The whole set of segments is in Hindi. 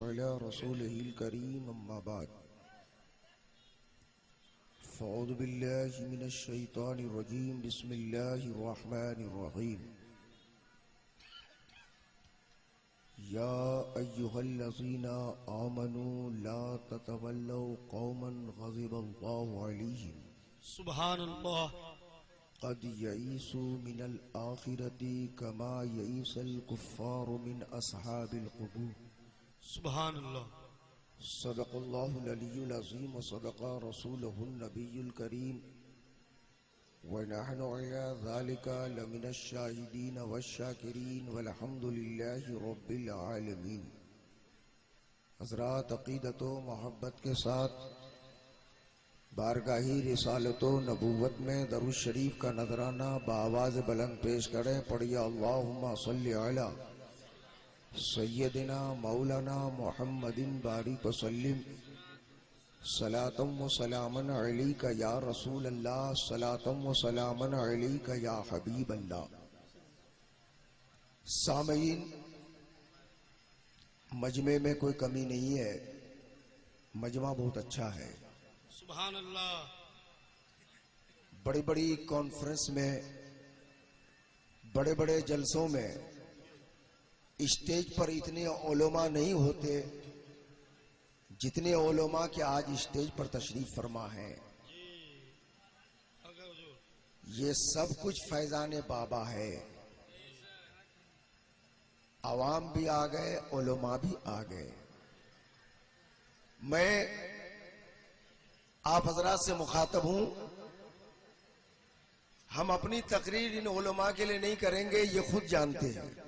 अला रसूलिहिल करीम अम्मा बाद फ़अऊज़ु बिल्लाहि मिनश शैतानिर रजीम बिस्मिल्लाहिर रहमानिर रहीम या अय्युहल्लज़ीना आमनू ला ततवल्लौ कौमन ग़ज़िबल्लाहु अलैहिम सुब्हानल्लाह क़द यईसू मिनल आखिरति कमा यईसल कुफ़्फ़ारु मिन अस्हाबिल क़ुबूर। सुब्हानल्लाह। सदक़ल्लाहुल अलियुल अज़ीम व सदक़ा रसूलुहुन नबियुल करीम व नहनु अला ज़ालिका लमिनश शाहिदीन वश्शाकिरीन वल्हम्दुलिल्लाहि रब्बिल आलमीन। हज़रात अक़ीदत व मोहब्बत के साथ बारगाही रिसालत व नबूवत में दरूद शरीफ का नजराना बाआवाज़ बुलंद पेश करें। पढ़िए अल्लाहुम्मा सल्लि अला सय्यदिना मौलाना मुहम्मदिन बारिक व सल्लिम सलातम व सलामन अलैका या रसूल अल्लाह सलातम व सलामन अलैका या हबीब अल्लाह। सामईन, मजमे में कोई कमी नहीं है, मजमा बहुत अच्छा है। सुब्हानल्लाह। बड़ी बड़ी कॉन्फ्रेंस में, बड़े बड़े जलसों में स्टेज पर इतने उलमा नहीं होते जितने उलमा के आज स्टेज पर तशरीफ फरमा है। ये सब कुछ फैजान बाबा है। अवाम भी आ गए, उलमा भी आ गए। मैं आप हजरात से मुखातब हूं। हम अपनी तकरीर इन उलमा के लिए नहीं करेंगे, ये खुद जानते हैं।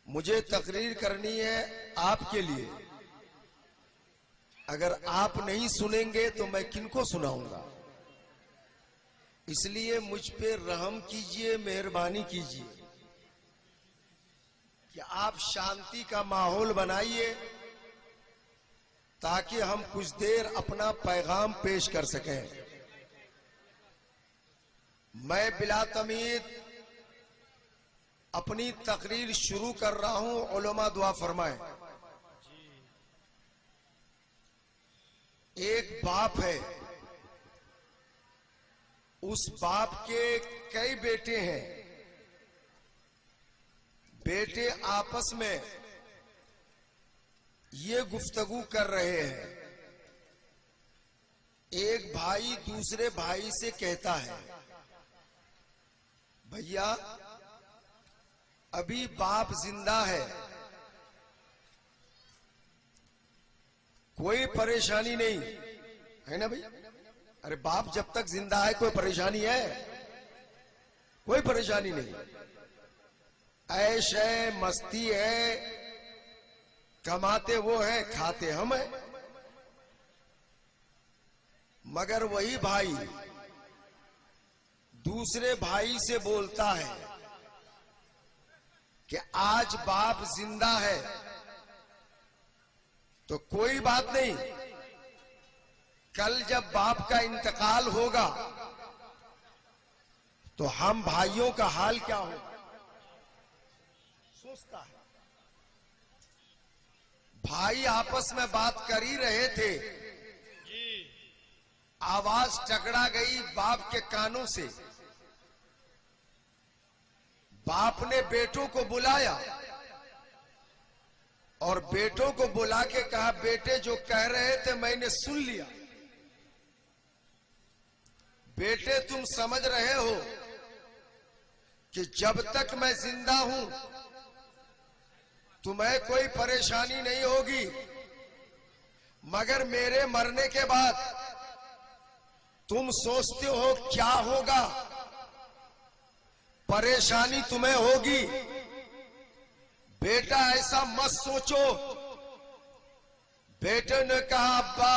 मुझे तकरीर करनी है आपके लिए। अगर आप नहीं सुनेंगे तो मैं किनको सुनाऊंगा? इसलिए मुझ पे रहम कीजिए, मेहरबानी कीजिए कि आप शांति का माहौल बनाइए ताकि हम कुछ देर अपना पैगाम पेश कर सकें। मैं बिला तमीद अपनी तकरीर शुरू कर रहा हूं। उलमा दुआ फरमाएं। एक बाप है, उस बाप के कई बेटे हैं। बेटे आपस में ये गुफ्तगू कर रहे हैं। एक भाई दूसरे भाई से कहता है, भैया अभी बाप जिंदा है, कोई परेशानी नहीं है ना भाई? अरे बाप जब तक जिंदा है कोई परेशानी है? कोई परेशानी नहीं। ऐश है, मस्ती है, कमाते वो है, खाते हम हैं। मगर वही भाई दूसरे भाई से बोलता है कि आज बाप जिंदा है तो कोई बात नहीं, कल जब बाप का इंतकाल होगा तो हम भाइयों का हाल क्या होगा? सोचता है। भाई आपस में बात कर ही रहे थे, आवाज टकरा गई बाप के कानों से। बाप ने बेटों को बुलाया और बेटों को बुला के कहा, बेटे जो कह रहे थे मैंने सुन लिया। बेटे तुम समझ रहे हो कि जब तक मैं जिंदा हूं तुम्हें कोई परेशानी नहीं होगी, मगर मेरे मरने के बाद तुम सोचते हो क्या होगा, परेशानी तुम्हें होगी। बेटा ऐसा मत सोचो। बेटे ने कहा, अब्बा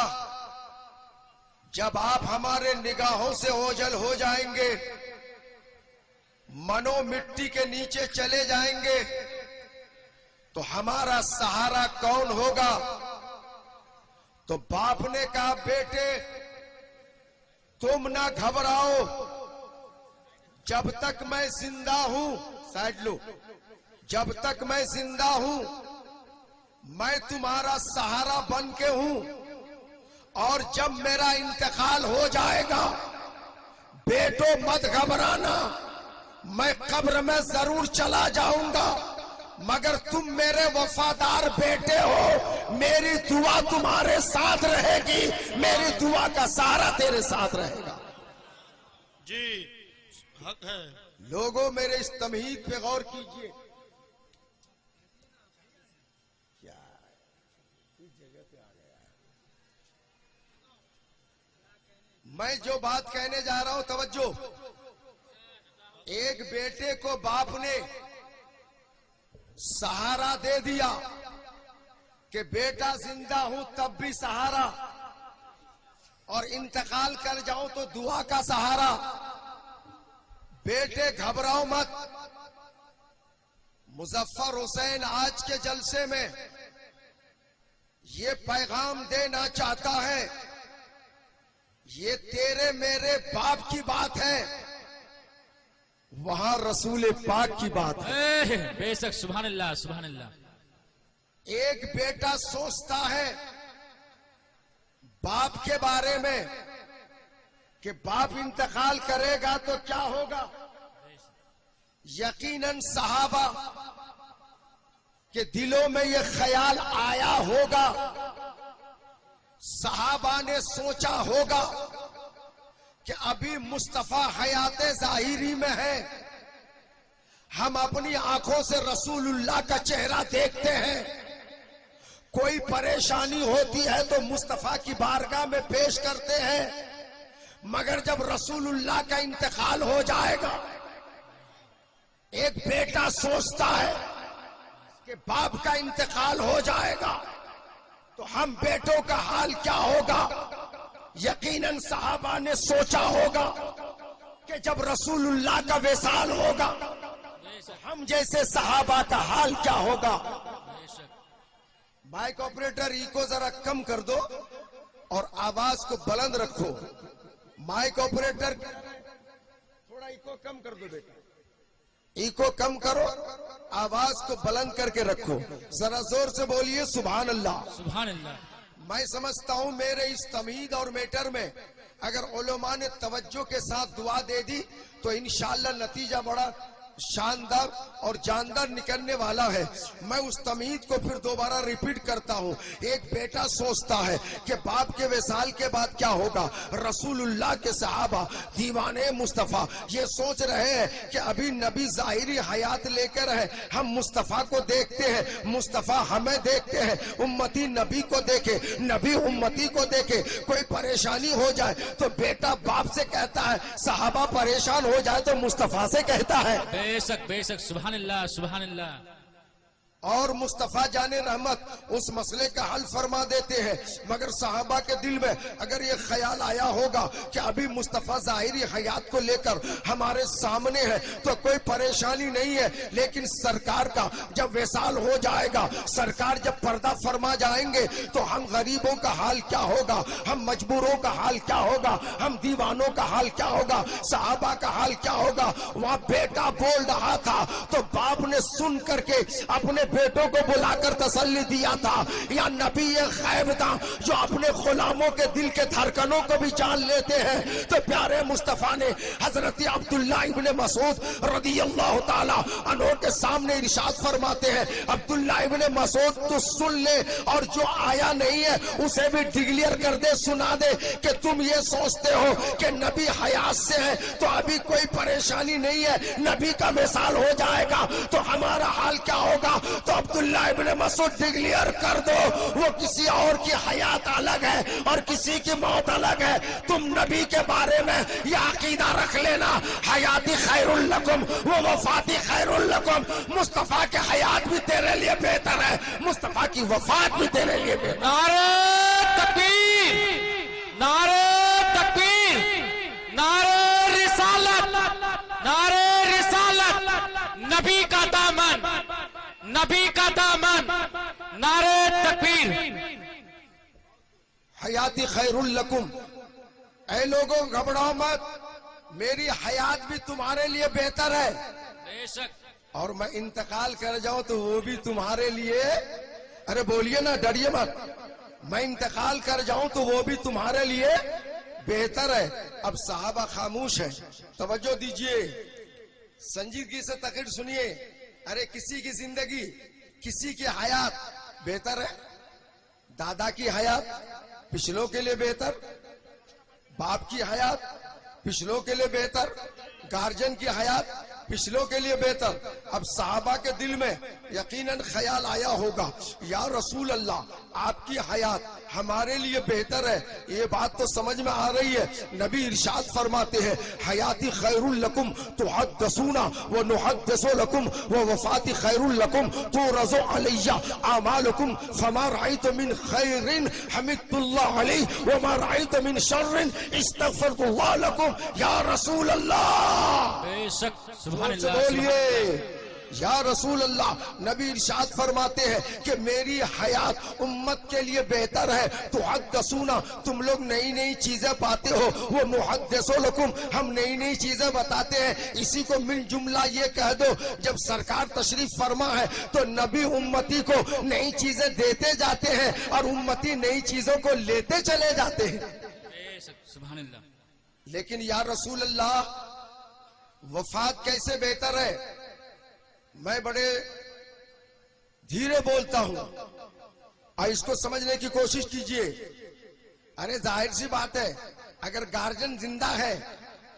जब आप हमारे निगाहों से ओझल हो जाएंगे, मनो मिट्टी के नीचे चले जाएंगे, तो हमारा सहारा कौन होगा? तो बाप ने कहा, बेटे तुम ना घबराओ, जब तक मैं जिंदा हूं, साइड लो, जब तक मैं जिंदा हूं मैं तुम्हारा सहारा बन के हूं और जब मेरा इंतकाल हो जाएगा, बेटो मत घबराना, मैं कब्र में जरूर चला जाऊंगा, मगर तुम मेरे वफादार बेटे हो, मेरी दुआ तुम्हारे साथ रहेगी, मेरी दुआ का सहारा तेरे साथ रहेगा। जी हक है। लोगों मेरे इस तमहीद पे गौर कीजिए। क्या इस जगह पे आ गया? मैं जो बात कहने जा रहा हूं, तवज्जो। एक बेटे को बाप ने सहारा दे दिया कि बेटा जिंदा हूं तब भी सहारा, और इंतकाल कर जाऊं तो दुआ का सहारा। बेटे घबराओ मत। मुजफ्फर हुसैन आज के जलसे में ये पैगाम देना चाहता है, ये तेरे मेरे बाप की बात है, वहां रसूल पाक की बात है। बेशक, सुभान अल्लाह, सुभान अल्लाह। एक बेटा सोचता है बाप के बारे में कि बाप इंतकाल करेगा तो क्या होगा। यकीनन सहाबा के दिलों में यह ख्याल आया होगा, सहाबा ने सोचा होगा कि अभी मुस्तफा हयात जाहिरी में है, हम अपनी आंखों से रसूलुल्लाह का चेहरा देखते हैं, कोई परेशानी होती है तो मुस्तफा की बारगाह में पेश करते हैं, मगर जब रसूलुल्लाह का इंतकाल हो जाएगा, एक बेटा सोचता है कि बाप का इंतकाल हो जाएगा तो हम बेटों का हाल क्या होगा। यकीनन सहाबा ने सोचा होगा कि जब रसूलुल्लाह का विसाल होगा तो हम जैसे सहाबा का हाल क्या होगा। माइक ऑपरेटर इको जरा कम कर दो और आवाज को बुलंद रखो। माइक ऑपरेटर थोड़ा इको कम कर दो बेटा, इको कम करो, आवाज को बुलंद करके रखो, जरा जोर से बोलिए सुभान अल्लाह, सुभान अल्लाह। मैं समझता हूं मेरे इस तमीद और मैटर में अगर उलमा ने तवज्जो के साथ दुआ दे दी तो इंशाअल्लाह नतीजा बड़ा शानदार और जानदार निकलने वाला है। मैं उस तमीद को फिर दोबारा रिपीट करता हूं। एक बेटा सोचता है कि बाप के विसाल के बाद क्या होगा। रसूलुल्लाह के सहाबा दीवाने मुस्तफा ये सोच रहे हैं कि अभी नबी जाहिरी हयात लेकर है, हम मुस्तफा को देखते हैं, मुस्तफा हमें देखते हैं, उम्मती नबी को देखे, नबी उम्मती को देखे, कोई परेशानी हो जाए तो बेटा बाप से कहता है, सहाबा परेशान हो जाए तो मुस्तफा से कहता है। बेशक बेशक, सुभान अल्लाह, सुभान अल्लाह। और मुस्तफा जाने रहमत उस मसले का हल फरमा देते हैं, मगर सहाबा के दिल में अगर ये ख्याल आया होगा कि अभी मुस्तफा जाहिरी हयात को लेकर हमारे सामने है तो कोई परेशानी नहीं है, लेकिन सरकार का जब विसाल हो जाएगा, सरकार जब पर्दा फरमा जाएंगे तो हम गरीबों का हाल क्या होगा, हम मजबूरों का हाल क्या होगा, हम दीवानों का हाल क्या होगा, सहाबा का हाल क्या होगा। वहां बेटा बोल रहा था तो बाप ने सुन करके अपने बेटों को बुलाकर तसल्ली दिया था। या नबी ये गैब था जो अपने गुलामों के दिल के धड़कनों को भी जान लेते हैं। तो प्यारे मुस्तफा ने हजरत अब्दुल्ला इब्ने मसूद रदियल्लाहु ताला अन्हु के सामने इरशाद फरमाते हैं, अब्दुल्ला इब्ने मसूद तू सुन ले और जो आया नहीं है उसे भी डिक्लेयर कर दे, सुना दे कि तुम ये सोचते हो कि नबी हयात से है तो अभी कोई परेशानी नहीं है, नबी का विसाल हो जाएगा तो हमारा हाल क्या होगा। तो अब्दुल्ला इब्ने मसूद डिक्लेयर कर दो, वो किसी और की हयात अलग है और किसी की मौत अलग है। तुम नबी के बारे में यह अकीदा रख लेना, हयाती खैरुल लकुम वो वफाती खैरुल लकुम। मुस्तफा के हयात भी तेरे लिए बेहतर है, मुस्तफा की वफात भी तेरे लिए बेहतर। नारे तकबीर, नारे तकबीर, नारे रिसालत, नारे रिसालत, नबी का दामन, नबी का दामन, नारे तकबीर। हयाती खैरुल लकुम, ऐ लोगों घबराओ मत, मेरी हयात भी तुम्हारे लिए बेहतर है बेशक। और मैं इंतकाल कर जाऊं तो वो भी तुम्हारे लिए अरे बोलिए ना, डरिए मत। मैं इंतकाल कर जाऊं तो वो भी तुम्हारे लिए बेहतर है। अब साहबा खामोश है, तवज्जो दीजिए, संजीदगी से तकरीर सुनिए। अरे किसी की जिंदगी, किसी की हयात बेहतर है। दादा की हयात पिछलों के लिए बेहतर, बाप की हयात पिछलों के लिए बेहतर, गार्जियन की हयात पिछलों के लिए बेहतर। अब साहबा के दिल में यकीनन ख्याल आया होगा, या रसूल अल्लाह, आपकी हयात हमारे लिए बेहतर है। ये बात तो समझ में आ रही है। नबी इरशाद फरमाते हैं, हयाती खैरुल लकुम तुहद्दसूना व नुहद्दिसु लकुम व वफाती खैरुल लकुम तुरज़ु अलैया आमालुकुम फमा रअयतु मिन खैरिन हमिदुल्लाह अलैहि व मा रअयतु मिन शर्रिन इस्तगफरतुल्लाह लकुम या रसूल अल्लाह। बेशक सुभान से अल्लाह, सुभान बोलिए या रसूल अल्लाह। नबी इरशाद फरमाते हैं कि मेरी हयात उम्मत के लिए बेहतर है। तो हद्दसूना, तुम लोग नई नई चीजें पाते हो, वो मुहद्दिसो लकुम, हम नई नई चीजें बताते हैं। इसी को मिल जुमला ये कह दो, जब सरकार तशरीफ फरमा है तो नबी उम्मती को नई चीजें देते जाते हैं और उम्मती नई चीजों को लेते चले जाते हैं। बेशक सुभान अल्लाह। लेकिन या रसूल अल्लाह, वफात कैसे बेहतर है? मैं बड़े धीरे बोलता हूं और इसको समझने की कोशिश कीजिए। अरे जाहिर सी बात है, अगर गार्जियन जिंदा है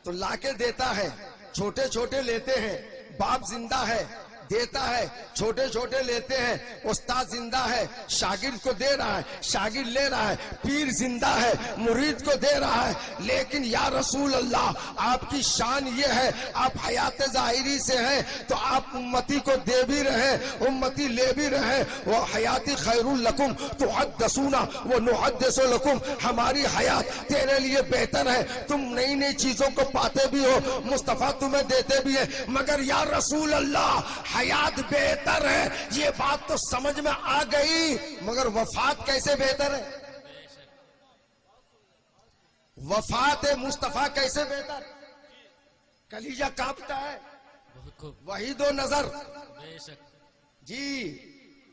तो लाके देता है, छोटे छोटे लेते हैं। बाप जिंदा है, देता है, छोटे छोटे लेते हैं। उस्ताद जिंदा है, शागिर्द को दे रहा है, शागिर्द ले रहा है। पीर जिंदा है, मुरीद को दे रहा है। लेकिन या रसूल अल्लाह, आपकी शान ये है, आप हयात जाहिरी से हैं तो आप उम्मती को दे भी रहे, उम्मती ले भी रहे। वो हयाती खैरुल लकुम तुहद्दसूना व नुहद्दिसु लकुम, हमारी हयात तेरे लिए बेहतर है। तुम नई नई चीजों को पाते भी हो, मुस्तफा तुम्हें देते भी है। मगर या रसूल अल्लाह, हयात बेहतर है, ये बात तो समझ में आ गई, मगर वफात कैसे बेहतर है? वफात मुस्तफा कैसे बेहतर? कलीजा कांपता है, बहुत खूब। वही दो नजर बेशक जी,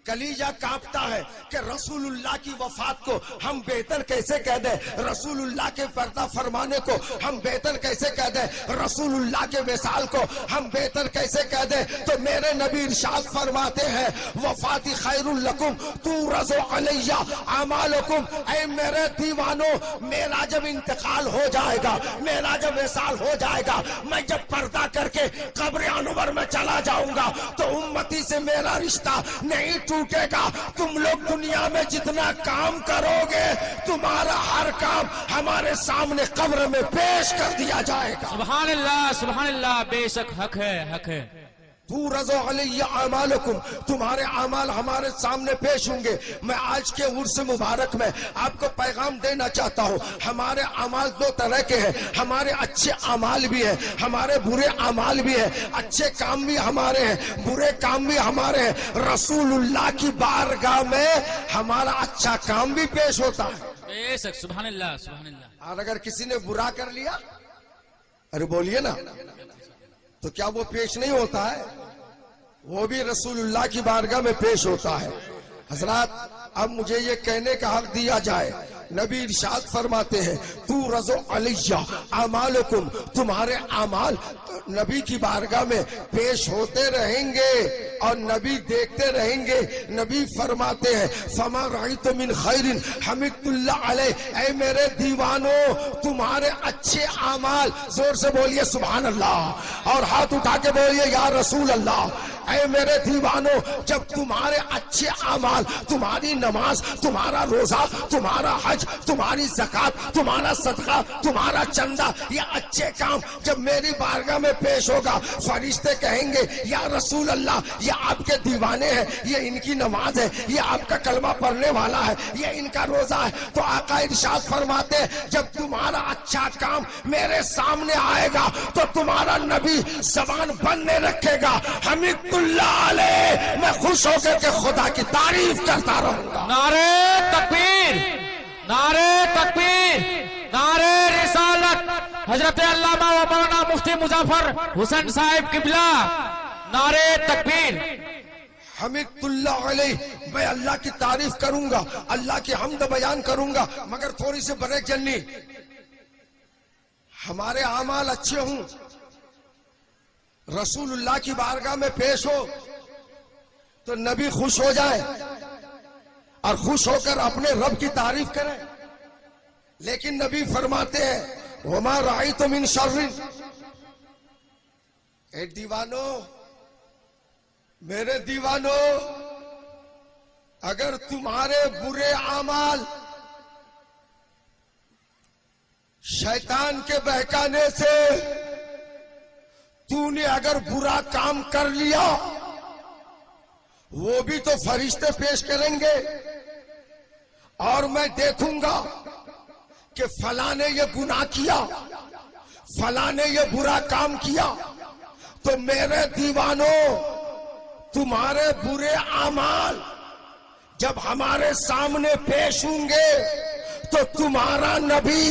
कलीजा कांपता है कि रसूलुल्लाह की वफात को हम बेहतर कैसे कह दें, रसूलुल्लाह के पर्दा फरमाने को हम बेहतर कैसे कह दें, रसूलुल्लाह के विसाल को हम बेहतर कैसे कह दें। तो मेरे नबी इरशाद फरमाते हैं, वफाती खैरुल लकुम तुरज़ु अलैया आमालुकुम। ऐ मेरे दीवानों, मेरा जब इंतकाल हो जाएगा, मेरा जब विसाल हो जाएगा, मैं जब पर्दा करके कब्र अनवर में चला जाऊंगा तो उम्मती से मेरा रिश्ता नहीं टूटेगा। तुम लोग दुनिया में जितना काम करोगे, तुम्हारा हर काम हमारे सामने कब्र में पेश कर दिया जाएगा। सुभान अल्लाह, सुभान अल्लाह। बेशक हक है, हक है। तुरज़ु अलैया आमालुकुम, तुम्हारे अमाल हमारे सामने पेश होंगे। मैं आज के उर्स मुबारक में आपको पैगाम देना चाहता हूँ, हमारे अमाल दो तरह के हैं। हमारे अच्छे अमाल भी हैं, हमारे बुरे अमाल भी हैं। अच्छे काम भी हमारे हैं, बुरे काम भी हमारे हैं। रसूलुल्लाह की बारगाह में हमारा अच्छा काम भी पेश होता है। बेशक सुभान अल्लाह, सुभान अल्लाह। और अगर किसी ने बुरा कर लिया, अरे बोलिए ना, तो क्या वो पेश नहीं होता है? वो भी रसूलुल्लाह की बारगाह में पेश होता है। हजरात, अब मुझे ये कहने का हक दिया जाए, नबी इरशाद फरमाते हैं, तुरज़ु अलैया आमालुकुम, तुम्हारे अमाल नबी की बारगाह में पेश होते रहेंगे और नबी देखते रहेंगे। नबी फरमाते हैं, फमा रअयतु मिन खैरिन हमिदुल्लाह अलैहि, ऐ मेरे दीवानों, तुम्हारे अच्छे अमाल, जोर से बोलिए सुभान अल्लाह और हाथ उठा के बोलिए या रसूल अल्लाह। ऐ मेरे दीवानों, जब तुम्हारे अच्छे अमाल, तुम्हारी नमाज, तुम्हारा रोजा, तुम्हारा हज, तुम्हारी ज़कात, तुम्हारा सदका, तुम्हारा चंदा, ये अच्छे काम जब मेरी बारगाह में पेश होगा, फरिश्ते कहेंगे या रसूल अल्लाह, ये आपके दीवाने हैं, ये इनकी नमाज है, ये आपका कलमा पढ़ने वाला है, ये इनका रोजा है। तो आका इरशाद फरमाते हैं, जब तुम्हारा अच्छा काम मेरे सामने आएगा तो तुम्हारा नबी ज़बान बंद नहीं रखेगा, हमीदुल्लाह अलैह, मैं खुश होकर के खुदा की तारीफ करता रहूंगा। नारे तकबीर, नारे तकबीर, नारे रिसालत। हजरत अल्लामा व मौलाना मुफ्ती मुजफ्फर हुसैन साहिब किबला, नारे तकबीर। हमीदुल्लाह अलैह, मैं अल्लाह की तारीफ करूंगा, अल्लाह की हम्द बयान करूंगा, मगर थोड़ी सी ब्रेक जन्नी, हमारे आमाल अच्छे हों, रसूलुल्लाह की बारगाह में पेश हो तो नबी खुश हो जाए और खुश होकर अपने रब की तारीफ करें। लेकिन नबी फरमाते हैं वमा राइतु मिन शर्रिन, ए दीवानो, मेरे दीवानो, अगर तुम्हारे बुरे आमाल शैतान के बहकाने से तूने अगर बुरा काम कर लिया, वो भी तो फरिश्ते पेश करेंगे और मैं देखूंगा कि फला ने ये गुनाह किया, फला ने ये बुरा काम किया, तो मेरे दीवानों, तुम्हारे बुरे आमाल जब हमारे सामने पेश होंगे तो तुम्हारा नबी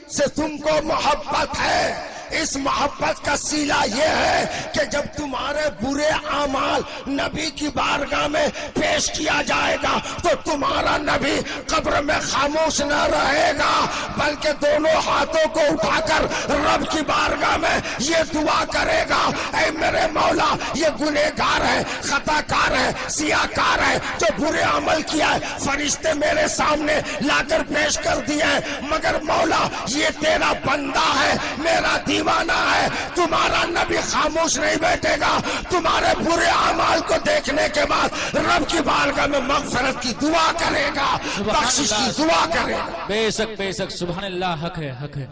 से तुमको मोहब्बत है। इस मोहब्बत का सीला यह है कि जब तुम्हारे बुरे आमाल नबी की बारगाह में पेश किया जाएगा तो तुम्हारा नबी कब्र में खामोश न रहेगा, बल्कि दोनों हाथों को उठाकर रब की बारगाह में ये दुआ करेगा, ऐ मेरे मौला, ये गुनहगार है, खताकार है, सियाकार है, जो बुरे अमल किया है, फरिश्ते मेरे सामने लाकर पेश कर दिए हैं, मगर मौला ये तेरा बंदा है, मेरा दीवाना है। तुम्हारा नबी खामोश नहीं बैठेगा, तुम्हारे बुरे अमाल को देखने के बाद रब की बारगाह में मगफिरत की दुआ करेगा, बख्शिश की दुआ करेगा। बेशक बेशक, सुभान अल्लाह, हक है, हक है।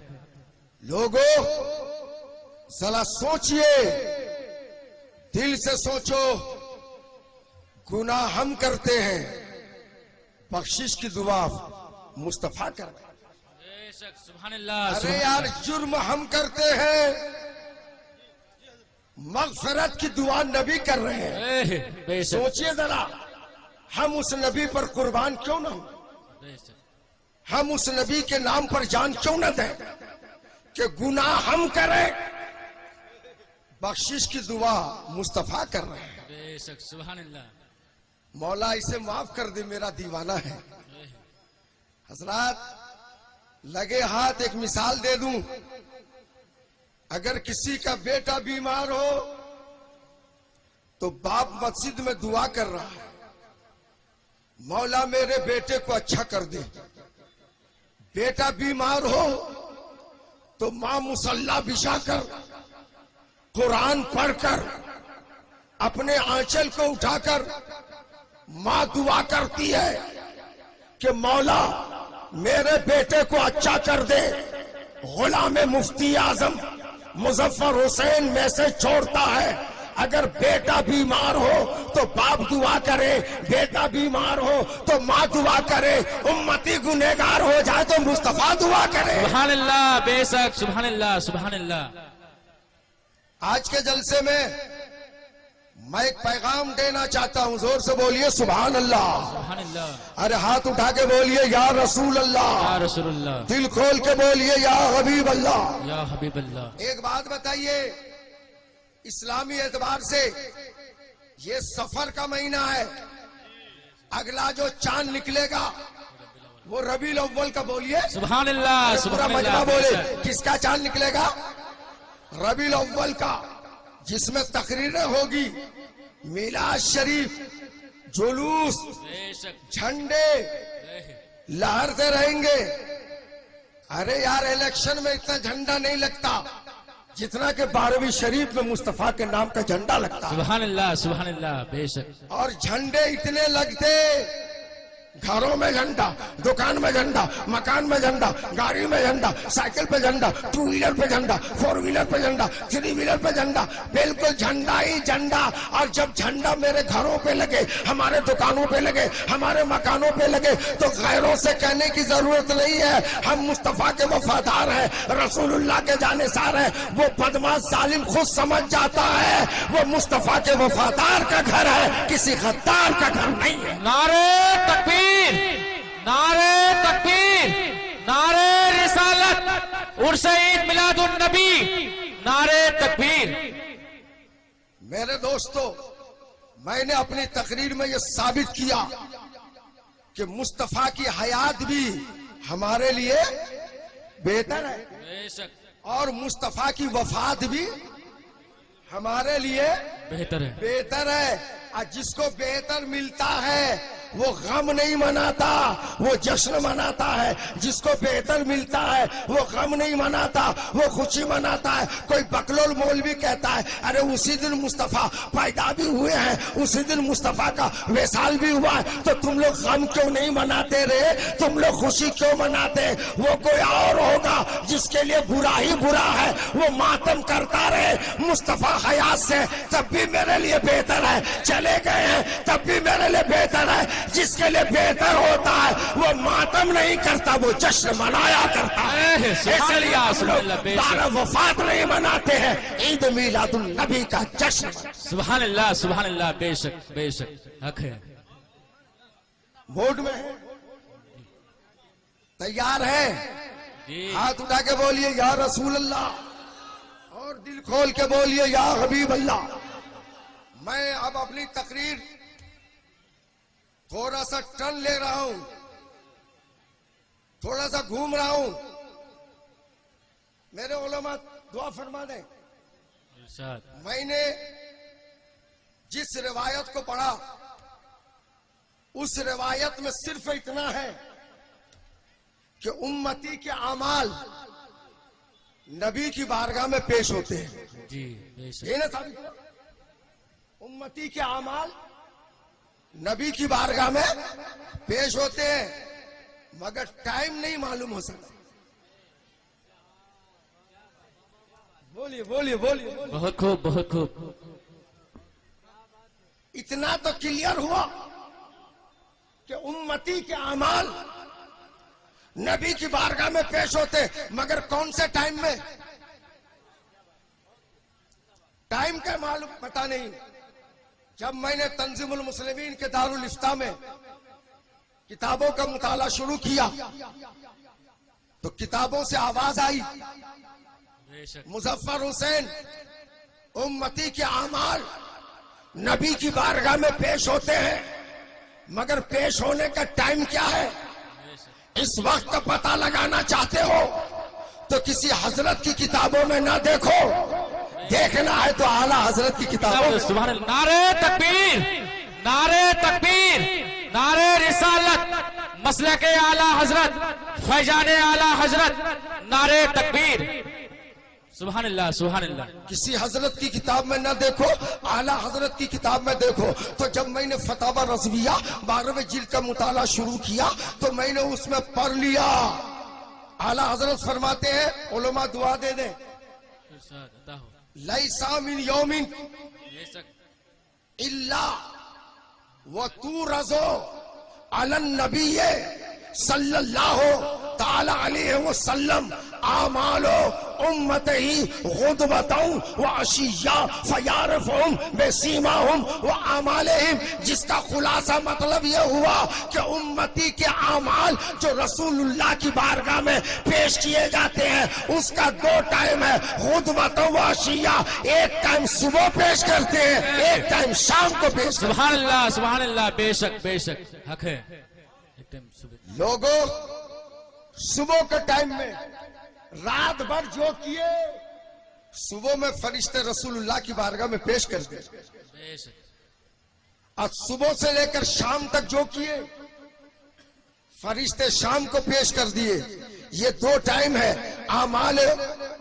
लोगों जरा सोचिए, दिल से सोचो, गुनाह हम करते हैं, बख्शिश की दुआ मुस्तफा कर रहे हैं। सुभान अल्लाह। अरे यार, जुर्म हम करते हैं, मगफिरत की दुआ नबी कर रहे हैं। सोचिए जरा, हम उस नबी पर कुर्बान क्यों ना हो, हम उस नबी के नाम पर जान क्यों ना दें कि गुनाह हम करें, बख्शिश की दुआ मुस्तफा कर रहे हैं। बेशक, सुभान अल्लाह। मौला इसे माफ कर दे, मेरा दीवाना है। हजरात लगे हाथ एक मिसाल दे दूं, अगर किसी का बेटा बीमार हो तो बाप मस्जिद में दुआ कर रहा है, मौला मेरे बेटे को अच्छा कर दे। बेटा बीमार हो तो मां मुसल्ला बिछाकर कुरान पढ़कर अपने आंचल को उठाकर मां दुआ करती है कि मौला मेरे बेटे को अच्छा कर दे। गुलाम मुफ्ती आजम मुजफ्फर हुसैन मैसेज छोड़ता है, अगर बेटा बीमार हो तो बाप दुआ करे, बेटा बीमार हो तो माँ दुआ करे, उम्मती गुनहगार हो जाए तो मुस्तफा दुआ करे। सुभान अल्लाह, बेशक, सुभान अल्लाह, सुभान अल्लाह। आज के जलसे में मैं एक पैगाम देना चाहता हूँ, जोर से बोलिए सुभान अल्लाह। सुभान अल्लाह। अरे हाथ उठा के बोलिए या रसूल अल्लाह, या रसूल अल्लाह। दिल खोल के बोलिए या हबीब अल्लाह, या हबीब अल्लाह। एक बात बताइए, इस्लामी एतबार से ये सफर का महीना है, अगला जो चांद निकलेगा वो रबीउल अव्वल का, बोलिए सुभान अल्लाह, पूरा सुभान मजमा अल्लाह। बोले, बेशक। किसका चांद निकलेगा? रबीउल अव्वल का, जिसमें तकरीरें होगी, मिलाद शरीफ, जुलूस, झंडे लहरते रहेंगे। अरे यार, इलेक्शन में इतना झंडा नहीं लगता जितना कि 12वीं शरीफ में मुस्तफा के नाम का झंडा लगता है। सुभान अल्लाह, सुभान अल्लाह, बेशक। और झंडे इतने लगते, घरों में झंडा, दुकान में झंडा, मकान में झंडा, गाड़ी में झंडा, साइकिल पे झंडा, 2 व्हीलर पे झंडा, 4 व्हीलर पे झंडा, 3 व्हीलर पे झंडा, बिल्कुल झंडा ही झंडा। और जब झंडा मेरे घरों पे लगे, हमारे दुकानों पे लगे, हमारे मकानों पे लगे, तो गैरों से कहने की जरूरत नहीं है, हम मुस्तफा के वफादार हैं, रसूलुल्लाह के जानेसार हैं। वो बदमाश जालिम खुद समझ जाता है वो मुस्तफा के वफादार का घर है, किसी गद्दार का घर नहीं है। नारे तकबीर, नारे तकबीर, नारे रिसालत, उर्स ईद मिलादुन नबी, नारे तकबीर। मेरे दोस्तों, मैंने अपनी तकरीर में यह साबित किया कि मुस्तफा की हयात भी हमारे लिए बेहतर है बेशक और मुस्तफा की वफात भी हमारे लिए बेहतर है। और जिसको बेहतर मिलता है वो गम नहीं मनाता, वो जश्न मनाता है। जिसको बेहतर मिलता है वो गम नहीं मनाता, वो खुशी मनाता है। कोई बकलोल मौलवी कहता है अरे उसी दिन मुस्तफा पैदा भी हुए हैं, उसी दिन मुस्तफा का वसाल भी हुआ है, तो तुम लोग गम क्यों नहीं मनाते रे? तुम लोग खुशी क्यों मनाते? वो कोई और होगा जिसके लिए बुरा ही बुरा है, वो मातम करता रहे। मुस्तफा हयात से तब भी मेरे लिए बेहतर है, चले गए हैं तब भी मेरे लिए बेहतर है। जिसके लिए बेहतर होता है वो मातम नहीं करता, वो जश्न मनाया करता है। इसलिए आप लोग बारह वफात नहीं मनाते हैं, ईद मिलादुन नबी का जश्न। सुभान अल्लाह बेशक बेशक हक है। बोर्ड में है, तैयार है? जी हाथ उठा के बोलिए या रसूल अल्लाह, और दिल खोल के बोलिए या हबीब अल्लाह। मैं अब अपनी तकरीर थोड़ा सा टर्न ले रहा हूं, थोड़ा सा घूम रहा हूं। मेरे उलमा दुआ फरमा दें। इरशाद। मैंने जिस रिवायत को पढ़ा उस रिवायत में सिर्फ इतना है कि उम्मती के अमाल नबी की बारगाह में पेश होते हैं। जी बेशक। ये ना साबित हुआ? उम्मती के अमाल नबी की बारगाह में पेश होते हैं, मगर टाइम नहीं मालूम हो सकता। बोलिए बोलिए बोलिए। बहुत खूब बहुत खूब। इतना तो क्लियर हुआ कि उम्मती के अमाल नबी की बारगाह में पेश होते, मगर कौन से टाइम में? टाइम का मालूम पता नहीं। जब मैंने तंजीमुल मुस्लिमीन के दारुल इफ्ता में किताबों का मुताला शुरू किया तो किताबों से आवाज आई मुजफ्फर हुसैन, उम्मती के अमाल नबी की बारगाह में पेश होते हैं, मगर पेश होने का टाइम क्या है? इस वक्त का पता लगाना चाहते हो तो किसी हजरत की किताबों में ना देखो, देखना है तो आला हजरत की किताबों में। सुभान अल्लाह। नारे तकबीर, नारे तकबीर, नारे रिसालत, मसलक आला हजरत, फैजान आला हजरत, नारे तकबीर। सुभान अल्लाह सुभान अल्लाह। किसी हजरत की किताब में ना देखो, आला हजरत की किताब में देखो। तो जब मैंने फतावा रज़विया 12वें जिल्द का मुताला शुरू किया तो मैंने उसमें पढ़ लिया। आला हजरत फरमाते हैं, उलमा दुआ दे दें, लैसा मिन यौमिन इल्ला व तू रज़ो अलन नबीये सल्लल्लाहु ताला अलैहि वसल्लम आमालो उम्मती गुदवतौ व अशिया फयारफुहुम बेसीमाहुम व आमालिहिम। जिसका खुलासा मतलब यह हुआ कि उम्मती के अमाल जो रसूलुल्लाह की बारगाह में पेश किए जाते हैं उसका दो टाइम है, गुदवतौ व अशिया। एक टाइम सुबह पेश करते हैं, एक टाइम शाम को पेश करते हैं। सुभान अल्लाह बेशक बेशक हक है। एक टाइम सुबह। लोगों सुबह के टाइम में रात भर जो किए सुबह में फरिश्ते रसूलुल्लाह की बारगाह में पेश कर दिए, और सुबह से लेकर शाम तक जो किए फरिश्ते शाम को पेश कर दिए। ये दो टाइम है आमाल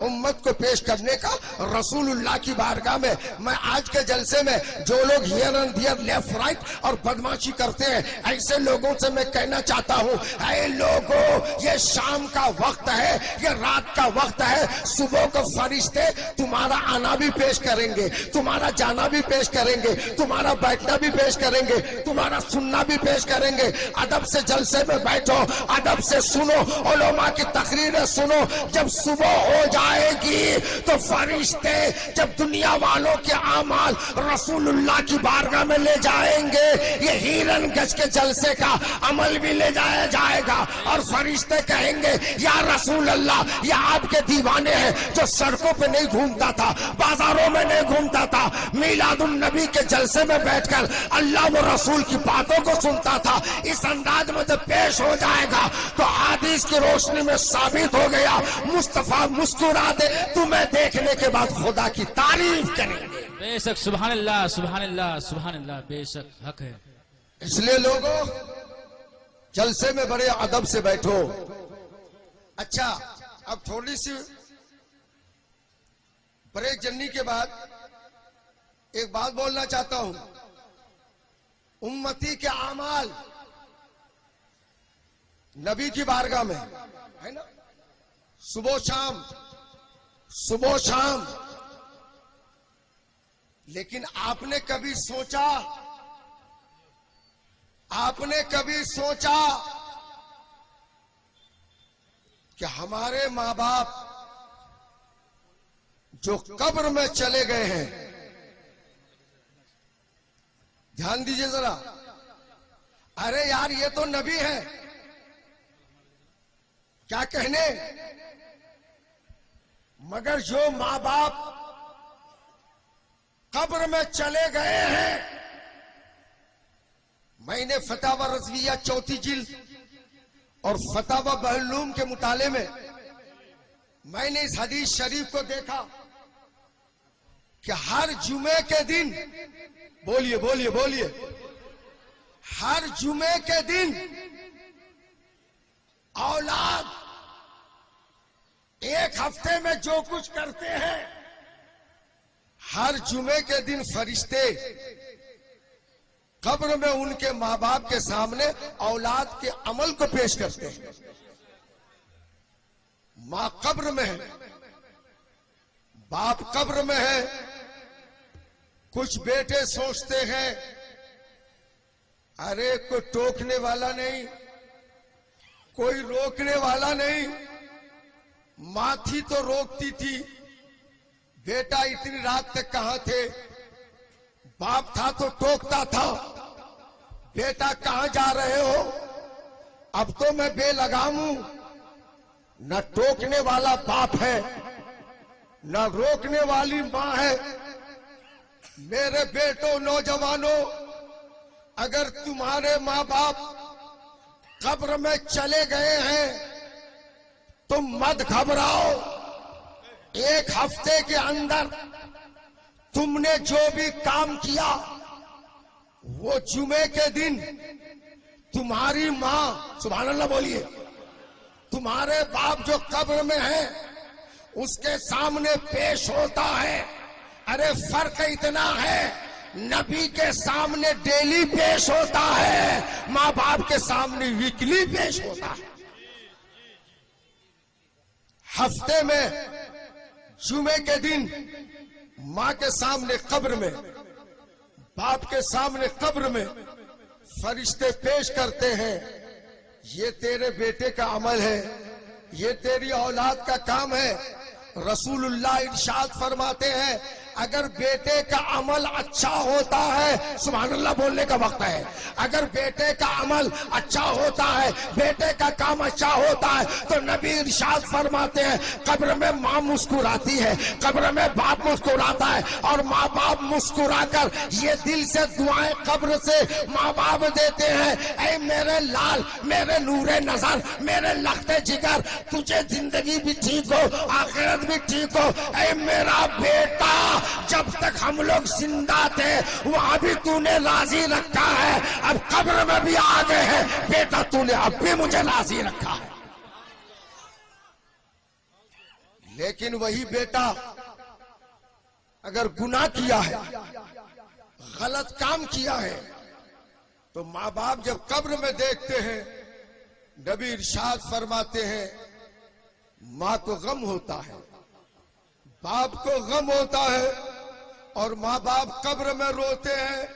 उम्मत को पेश करने का रसूलुल्लाह की बारगाह में। मैं आज के जलसे में जो लोग here and there left right और बदमाशी करते हैं, ऐसे लोगों से मैं कहना चाहता हूँ, ऐ लोगों, ये शाम का वक्त है, ये रात का वक्त है। सुबह को फरिश्ते तुम्हारा आना भी पेश करेंगे, तुम्हारा जाना भी पेश करेंगे, तुम्हारा बैठना भी पेश करेंगे, तुम्हारा सुनना भी पेश करेंगे। अदब से जलसे में बैठो, अदब से सुनो, उलमा की तकरीरें सुनो। जब सुबह हो जाए आएगी तो फरिश्ते जब दुनिया वालों के आमाल रसूलुल्लाह की बारगाह में ले जाएंगे, ये हिरन गज के जलसे का अमल भी ले जाया जाएगा और फरिश्ते कहेंगे या रसूल अल्लाह, ये आपके दीवाने हैं जो सड़कों पे नहीं घूमता था, बाजारों में नहीं घूमता था, मीलादुन नबी के जलसे में बैठकर अल्लाह व रसूल की बातों को सुनता था। इस अंदाज में जब पेश हो जाएगा तो हदीस की रोशनी में साबित हो गया, मुस्तफा मुस्कुरा दे, तुम्हें देखने के बाद खुदा की तारीफ करेंगे। बेशक सुभान अल्लाह सुभान अल्लाह सुभान अल्लाह, बेशक हक है। इसलिए लोगों जलसे में बड़े अदब से बैठो। अच्छा, अब थोड़ी सी ब्रेक जन्नी के बाद एक बात बोलना चाहता हूं। उम्मती के आमाल नबी की बारगाह में है ना, सुबह शाम, लेकिन आपने कभी सोचा कि हमारे माँ बाप जो कब्र में चले गए हैं, ध्यान दीजिए जरा, अरे यार ये तो नबी है, क्या कहने, मगर जो माँ बाप कब्र में चले गए हैं, मैंने फतावा रज़विया 4 जिल्द और फतावा बहलूम के मुताले में मैंने इस हदीस शरीफ को देखा कि हर जुमे के दिन, बोलिए, हर जुमे के दिन औलाद एक हफ्ते में जो कुछ करते हैं, हर जुमे के दिन फरिश्ते कब्र में उनके माँ बाप के सामने औलाद के अमल को पेश करते हैं। माँ कब्र में है, बाप कब्र में है, कुछ बेटे सोचते हैं अरे कोई टोकने वाला नहीं, कोई रोकने वाला नहीं, माँ थी तो रोकती थी, बेटा इतनी रात तक कहां थे, बाप था तो टोकता था, बेटा कहां जा रहे हो, अब तो मैं बेलगाम हूं, न टोकने वाला बाप है न रोकने वाली मां है। मेरे बेटों, नौजवानों, अगर तुम्हारे माँ बाप कब्र में चले गए हैं तुम मत घबराओ, एक हफ्ते के अंदर तुमने जो भी काम किया वो जुमे के दिन तुम्हारी माँ, सुभान अल्लाह बोलिए, तुम्हारे बाप जो कब्र में है उसके सामने पेश होता है। अरे फर्क इतना है, नबी के सामने डेली पेश होता है, माँ बाप के सामने वीकली पेश होता है। हफ्ते में जुमे के दिन माँ के सामने कब्र में, बाप के सामने कब्र में फरिश्ते पेश करते हैं, ये तेरे बेटे का अमल है, ये तेरी औलाद का काम है। रसूलुल्लाह इरशाद फरमाते हैं अगर बेटे का अमल अच्छा होता है, सुभान अल्लाह बोलने का वक्त है, अगर बेटे का अमल अच्छा होता है, बेटे का काम अच्छा होता है तो नबी इरशाद फरमाते हैं कब्र में माँ मुस्कुराती है, कब्र में बाप मुस्कुराता है, और माँ बाप मुस्कुराकर ये दिल से दुआएं कब्र से माँ बाप देते हैं, ऐ मेरे लाल, मेरे नूरे नजर, मेरे लखते जिगर, तुझे जिंदगी भी ठीक हो, आखिरत भी ठीक हो, ऐ मेरा बेटा, जब तक हम लोग जिंदा थे वहां भी तूने राजी रखा है, अब कब्र में भी आ गए हैं बेटा, तूने अब भी मुझे राजी रखा है। लेकिन वही बेटा अगर गुनाह किया है, गलत काम किया है, तो माँ बाप जब कब्र में देखते हैं, नबी इरशाद फरमाते हैं माँ को गम होता है, बाप को गम होता है, और माँ बाप कब्र में रोते हैं,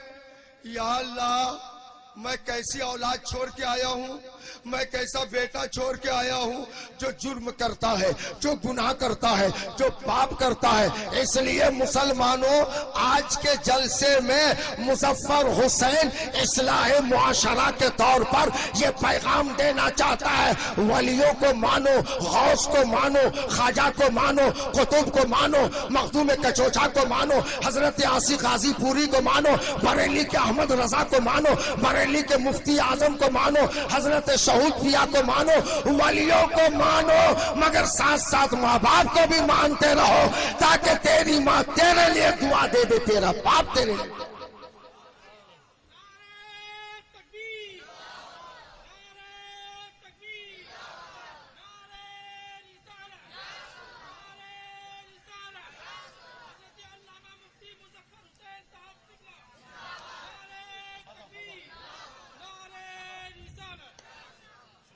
या अल्लाह मैं कैसी औलाद छोड़ के आया हूँ, मैं कैसा बेटा छोड़ के आया हूँ जो जुर्म करता है, जो गुनाह करता है, जो पाप करता है। इसलिए मुसलमानों, आज के जलसे में मुजफ्फर हुसैन इस्लाह मुआशरा के तौर पर ये पैगाम देना चाहता है, वलियों को मानो, गौस को मानो, ख्वाजा को मानो, कुतुब को मानो, मखदूम कचोचा को मानो, हजरत आसी गाजी पूरी को मानो, बरेली के अहमद रजा को मानो, बरेली के मुफ्ती आजम को मानो, हजरत शहूद पिया को मानो, वलियों को मानो, मगर साथ साथ माँ बाप को भी मानते रहो, ताकि तेरी माँ तेरे लिए दुआ दे दे, तेरा बाप तेरे लिए।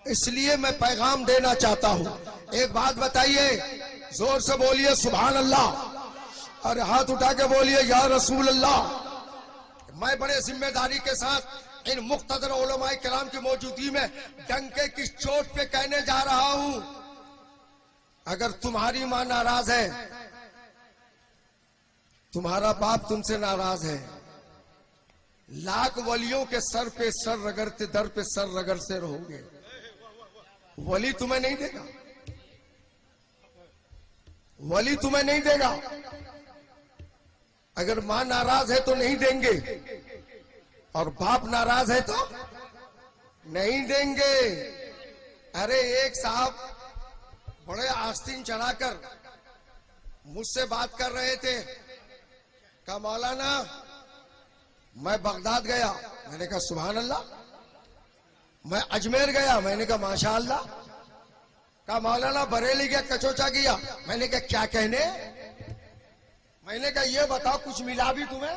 इसलिए मैं पैगाम देना चाहता हूँ। एक बात बताइए, जोर से बोलिए सुभान अल्लाह, और हाथ उठा के बोलिए या रसूल अल्लाह। मैं बड़े जिम्मेदारी के साथ इन मुख्तदर उलमाए किराम की मौजूदगी में डंके की चोट पे कहने जा रहा हूँ, अगर तुम्हारी माँ नाराज है, तुम्हारा बाप तुमसे नाराज है, लाख वलियों के सर पे सर रगड़ते, दर पे सर रगड़ते रहोगे, वली तुम्हें नहीं देगा, वली तुम्हें नहीं देगा। अगर मां नाराज है तो नहीं देंगे, और बाप नाराज है तो नहीं देंगे। अरे एक साहब बड़े आस्तीन चढ़ाकर मुझसे बात कर रहे थे, कहा मौलाना मैं बगदाद गया, मैंने कहा सुभान अल्लाह। मैं अजमेर गया, मैंने कहा माशा अल्लाह। कहा मौलाना बरेली गया, कचोचा गया, मैंने कहा क्या कहने, मैंने कहा ये बताओ कुछ मिला भी तुम्हें?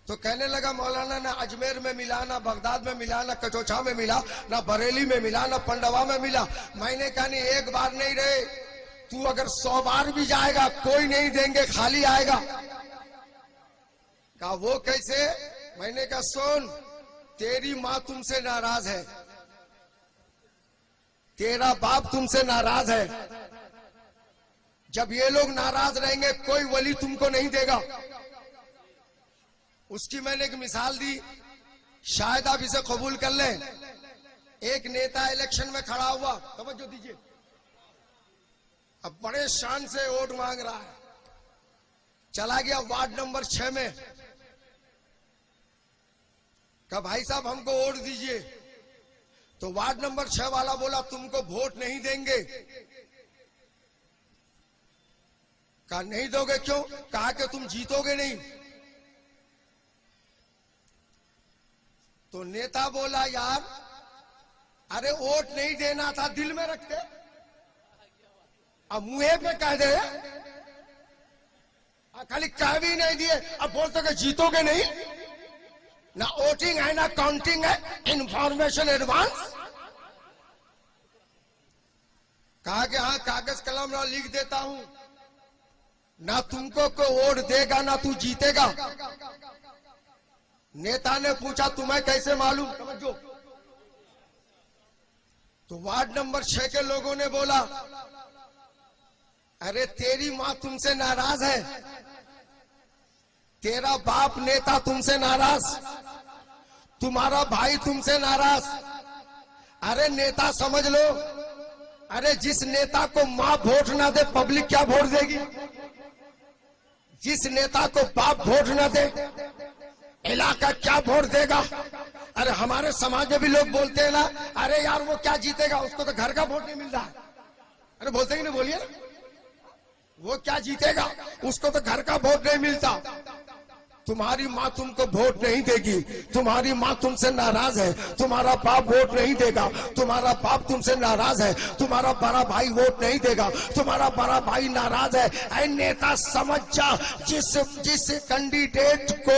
तो कहने लगा मौलाना ना अजमेर में मिला, ना बगदाद में मिला, ना कचोचा में मिला, ना बरेली में मिला, ना पंडवा में मिला। मैंने कहा नहीं, एक बार नहीं रहे, तू अगर 100 बार भी जाएगा कोई नहीं देंगे, खाली आएगा। कहा वो कैसे? मैंने कहा सुन, तेरी माँ तुमसे नाराज है, तेरा बाप तुमसे नाराज है, जब ये लोग नाराज रहेंगे कोई वली तुमको नहीं देगा। उसकी मैंने एक मिसाल दी, शायद आप इसे कबूल कर लें। एक नेता इलेक्शन में खड़ा हुआ, तवज्जो दीजिए, अब बड़े शान से वोट मांग रहा है, चला गया वार्ड नंबर 6 में, कहा भाई साहब हमको वोट दीजिए। तो वार्ड नंबर 6 वाला बोला तुमको वोट नहीं देंगे। कहा नहीं दोगे क्यों? कहा कि तुम जीतोगे नहीं। तो नेता बोला यार, अरे वोट नहीं देना था दिल में रखते, अब मुंह पे कह दे, खाली कह भी नहीं दिए, अब बोलते कि जीतोगे नहीं। ना वोटिंग है ना काउंटिंग है, इंफॉर्मेशन एडवांस। कहा कि हाँ कागज कलम ना लिख देता हूं, ना तुमको को वोट देगा ना तू जीतेगा। नेता ने पूछा तुम्हें कैसे मालूम? समझो। तो वार्ड नंबर 6 के लोगों ने बोला अरे तेरी माँ तुमसे नाराज है, तेरा बाप नेता तुमसे नाराज, तुम्हारा भाई तुमसे नाराज। अरे नेता समझ लो, अरे जिस नेता को माँ वोट ना दे पब्लिक क्या वोट देगी? जिस नेता को बाप वोट ना दे इलाका क्या वोट देगा? अरे हमारे समाज में भी लोग बोलते हैं ना, अरे यार वो क्या जीतेगा, उसको तो घर का वोट नहीं मिल रहा है। अरे बोलते ही नहीं, बोलिए ना, वो क्या जीतेगा, उसको तो घर का वोट नहीं मिलता। तुम्हारी माँ तुमको वोट नहीं देगी, तुम्हारी माँ तुमसे नाराज है, तुम्हारा बाप वोट नहीं देगा, तुम्हारा बाप तुमसे नाराज है, तुम्हारा बड़ा भाई वोट नहीं देगा, तुम्हारा बड़ा भाई नाराज है। ऐ नेता समझ जा, जिस कैंडिडेट को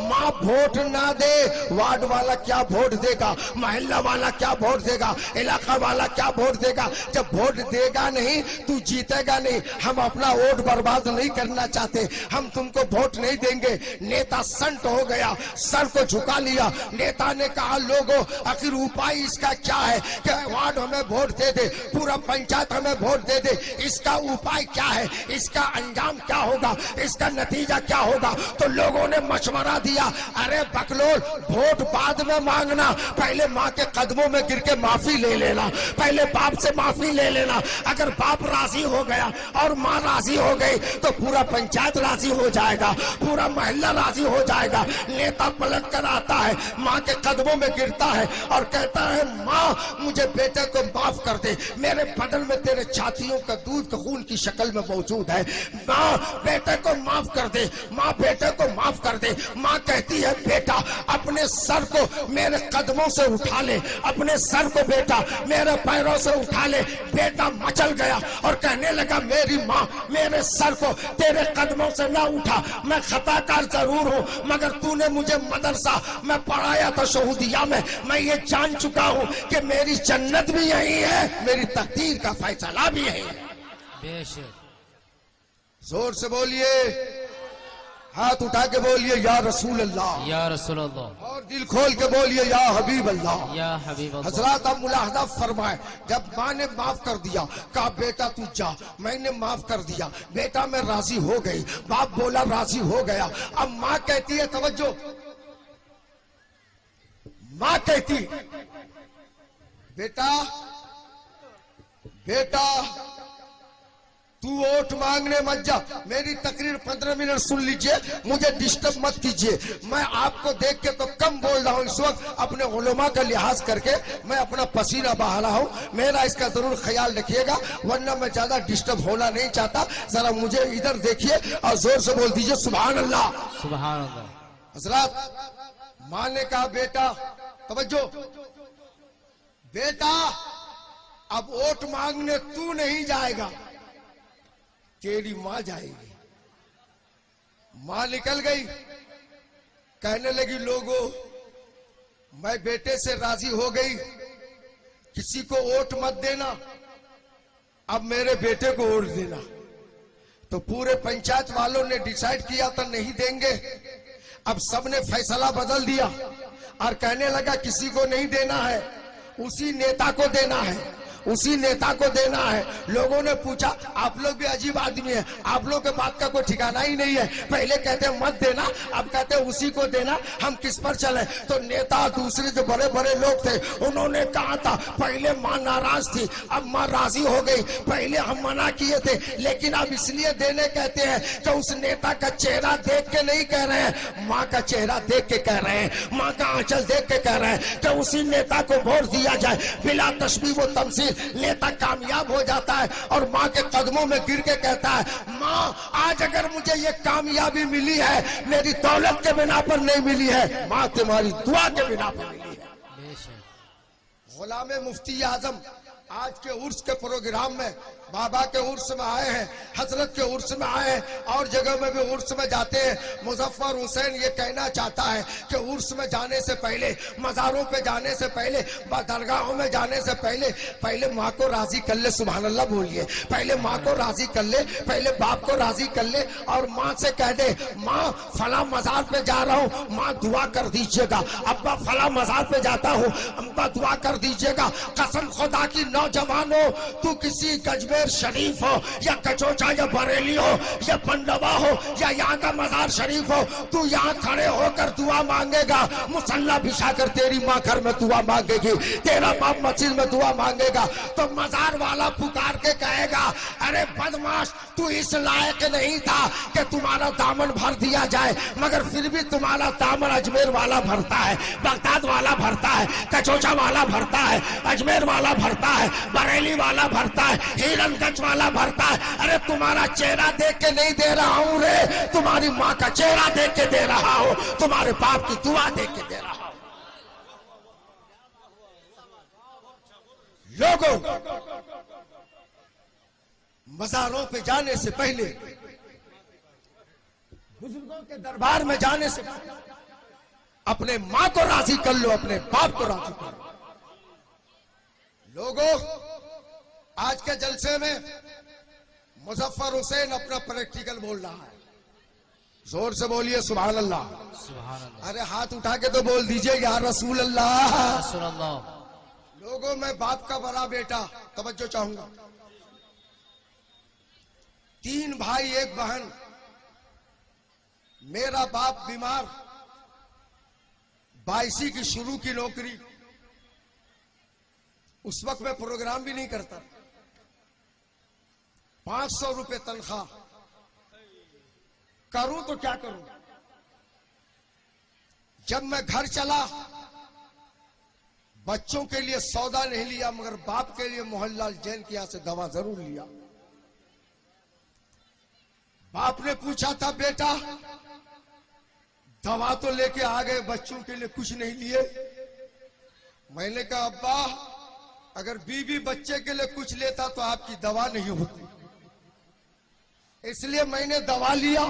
माँ वोट ना दे, वार्ड वाला क्या वोट देगा, मोहल्ला वाला क्या वोट देगा, इलाका वाला क्या वोट देगा? जब वोट देगा नहीं तू जीतेगा नहीं। हम अपना वोट बर्बाद नहीं करना चाहते, हम तुमको वोट नहीं देंगे। नेता संत हो गया, सर को झुका लिया। नेता ने कहा लोगों आखिर उपाय इसका क्या है कि वार्ड हमें वोट दे दे, पूरा पंचायत हमें वोट दे दे, इसका उपाय क्या है, इसका अंजाम क्या होगा, इसका नतीजा क्या होगा। तो लोगों ने मशवरा दिया, अरे बकलोल वोट बाद में मांगना, पहले माँ के कदमों में गिर के माफी ले लेना, पहले बाप से माफी ले लेना। अगर बाप राजी हो गया और माँ राजी हो गई तो पूरा पंचायत राजी हो जाएगा, पूरा मोहल्ला राजी हो जाएगा। नेता पलट कर आता है, माँ के कदमों में गिरता है और कहता है माँ मुझे बेटे को माफ कर दे, मेरे बदन में तेरे छातियों का दूध का खून की शक्ल में मौजूद है। माँ बेटे को माफ कर दे, माँ बेटे को माफ कर दे। माँ कहती है बेटा अपने सर को मेरे कदमों से उठा ले, अपने सर को बेटा मेरे पैरों से उठा ले। बेटा मचल गया और कहने लगा मेरी माँ मेरे सर को तेरे कदमों से ना उठा, मैं खताकार जरूर हूँ मगर तूने मुझे मदरसा में पढ़ाया था शहूदिया में, मैं ये जान चुका हूँ कि मेरी जन्नत भी यही है, मेरी तकदीर का फैसला भी यही है। बेशक। जोर से बोलिए, हाथ उठा के बोलिए या रसूल अल्लाह, या रसूल अल्लाह, और दिल खोल के बोलिए या हबीब अल्लाह, या हबीब अल्लाह। हजरत अब मुलाहजा फरमाए, जब माँ ने माफ कर दिया, कहा बेटा तू जा, मैंने माफ कर दिया, बेटा मैं राजी हो गई, बाप बोला राजी हो गया। अब माँ कहती है तवज्जो, माँ कहती बेटा बेटा तू वोट मांगने मत जा, मेरी तकरीर 15 मिनट सुन लीजिए, मुझे डिस्टर्ब मत कीजिए। मैं आपको देख के तो कम बोल रहा हूँ इस वक्त, अपने उलमा का लिहाज करके मैं अपना पसीना बहा रहा हूँ, मेरा इसका जरूर ख्याल रखिएगा वरना मैं ज्यादा डिस्टर्ब होना नहीं चाहता। जरा मुझे इधर देखिए और जोर से बोल दीजिए सुभान अल्लाह, सुभान अल्लाह। हजरत माँ ने कहा बेटा तवज्जो, बेटा अब वोट मांगने तू नहीं जाएगा, तेरी माँ जाएगी। माँ निकल गई, कहने लगी लोगों मैं बेटे से राजी हो गई, किसी को वोट मत देना, अब मेरे बेटे को वोट देना। तो पूरे पंचायत वालों ने डिसाइड किया था नहीं देंगे, अब सबने फैसला बदल दिया और कहने लगा किसी को नहीं देना है, उसी नेता को देना है, उसी नेता को देना है। लोगों ने पूछा आप लोग भी अजीब आदमी है, आप लोग के बात का कोई ठिकाना ही नहीं है, पहले कहते मत देना, अब कहते उसी को देना, हम किस पर चले। तो नेता दूसरे जो बड़े बड़े लोग थे उन्होंने कहा था पहले माँ नाराज थी, अब माँ राजी हो गई, पहले हम मना किए थे लेकिन अब इसलिए देने कहते हैं कि उस नेता का चेहरा देख के नहीं कह रहे हैं, माँ का चेहरा देख के कह रहे हैं, माँ का आंचल देख के कह रहे हैं कि उसी नेता को वोट दिया जाए। बिला तशबीह व तमसील नेता कामयाब हो जाता है और माँ के कदमों में गिर के कहता है माँ आज अगर मुझे ये कामयाबी मिली है मेरी दौलत के बिना पर नहीं मिली है, माँ तुम्हारी दुआ के बिना पर मिली है। गुलाम मुफ्ती आजम आज के उर्स के प्रोग्राम में बाबा के उर्स में आए हैं, हजरत के उर्स में आए हैं और जगह में भी उर्स में जाते हैं। मुजफ्फर हुसैन ये कहना चाहता है कि उर्स में जाने से पहले, मज़ारों पे जाने से पहले, दरगाहों में जाने से पहले पहले माँ को राजी कर ले, सुभान अल्लाह बोलिए, पहले माँ को राजी कर ले, पहले बाप को राजी कर ले और माँ से कह दे माँ फला मज़ार पे जा रहा हूँ, माँ दुआ कर दीजिएगा, अब्बा फला मज़ार पे जाता हूँ, अब्बा दुआ कर दीजिएगा। कसम खुदा की नौजवानों, तू किसी गजबेर शरीफ हो या कचोचा या बरेली हो या पंडवा हो या यहाँ का मजार शरीफ हो, तू यहाँ खड़े होकर दुआ मांगेगा, मुसल्ला बिछा कर तेरी माँ घर में दुआ मांगेगी, तेरा बाप मस्जिद में दुआ मांगेगा, तो मजार वाला पुकार के कहेगा अरे बदमाश तू इस लायक नहीं था कि तुम्हारा दामन भर दिया जाए, मगर फिर भी तुम्हारा दामन अजमेर वाला भरता है, बगदाद वाला भरता है, कचोचा वाला भरता है, अजमेर वाला भरता है, बरेली वाला भरता है, हिरनगंज वाला भरता है। अरे तुम्हारा चेहरा देख के नहीं दे रहा हूँ रे, तुम्हारी माँ का चेहरा देख के दे रहा हूँ, तुम्हारे बाप की दुआ देख के दे रहा हूँ। लोगों मज़ारों पे जाने से पहले, बुजुर्गों के दरबार में जाने से पहले अपने माँ को राजी कर लो, अपने बाप को राजी कर लो। लोगों आज के जलसे में मुजफ्फर हुसैन अपना प्रैक्टिकल बोल रहा है, जोर से बोलिए सुभान अल्लाह। सुभान अल्लाह। अरे हाथ उठा के तो बोल दीजिए या रसूल अल्लाह। रसूल अल्लाह। लोगों, मैं बाप का बड़ा बेटा, तवज्जो चाहूंगा। 3 भाई 1 बहन। मेरा बाप बीमार, 22 की शुरू की नौकरी, उस वक्त मैं प्रोग्राम भी नहीं करता, 500 रुपए तनख्वाह। करूं तो क्या करूं? जब मैं घर चला, बच्चों के लिए सौदा नहीं लिया, मगर बाप के लिए मोहनलाल जैन के यहां से दवा जरूर लिया। बाप ने पूछा था, बेटा दवा तो लेके आ गए, बच्चों के लिए कुछ नहीं लिए। मैंने कहा, अब्बा अगर बीवी बच्चे के लिए कुछ लेता तो आपकी दवा नहीं होती, इसलिए मैंने दवा लिया।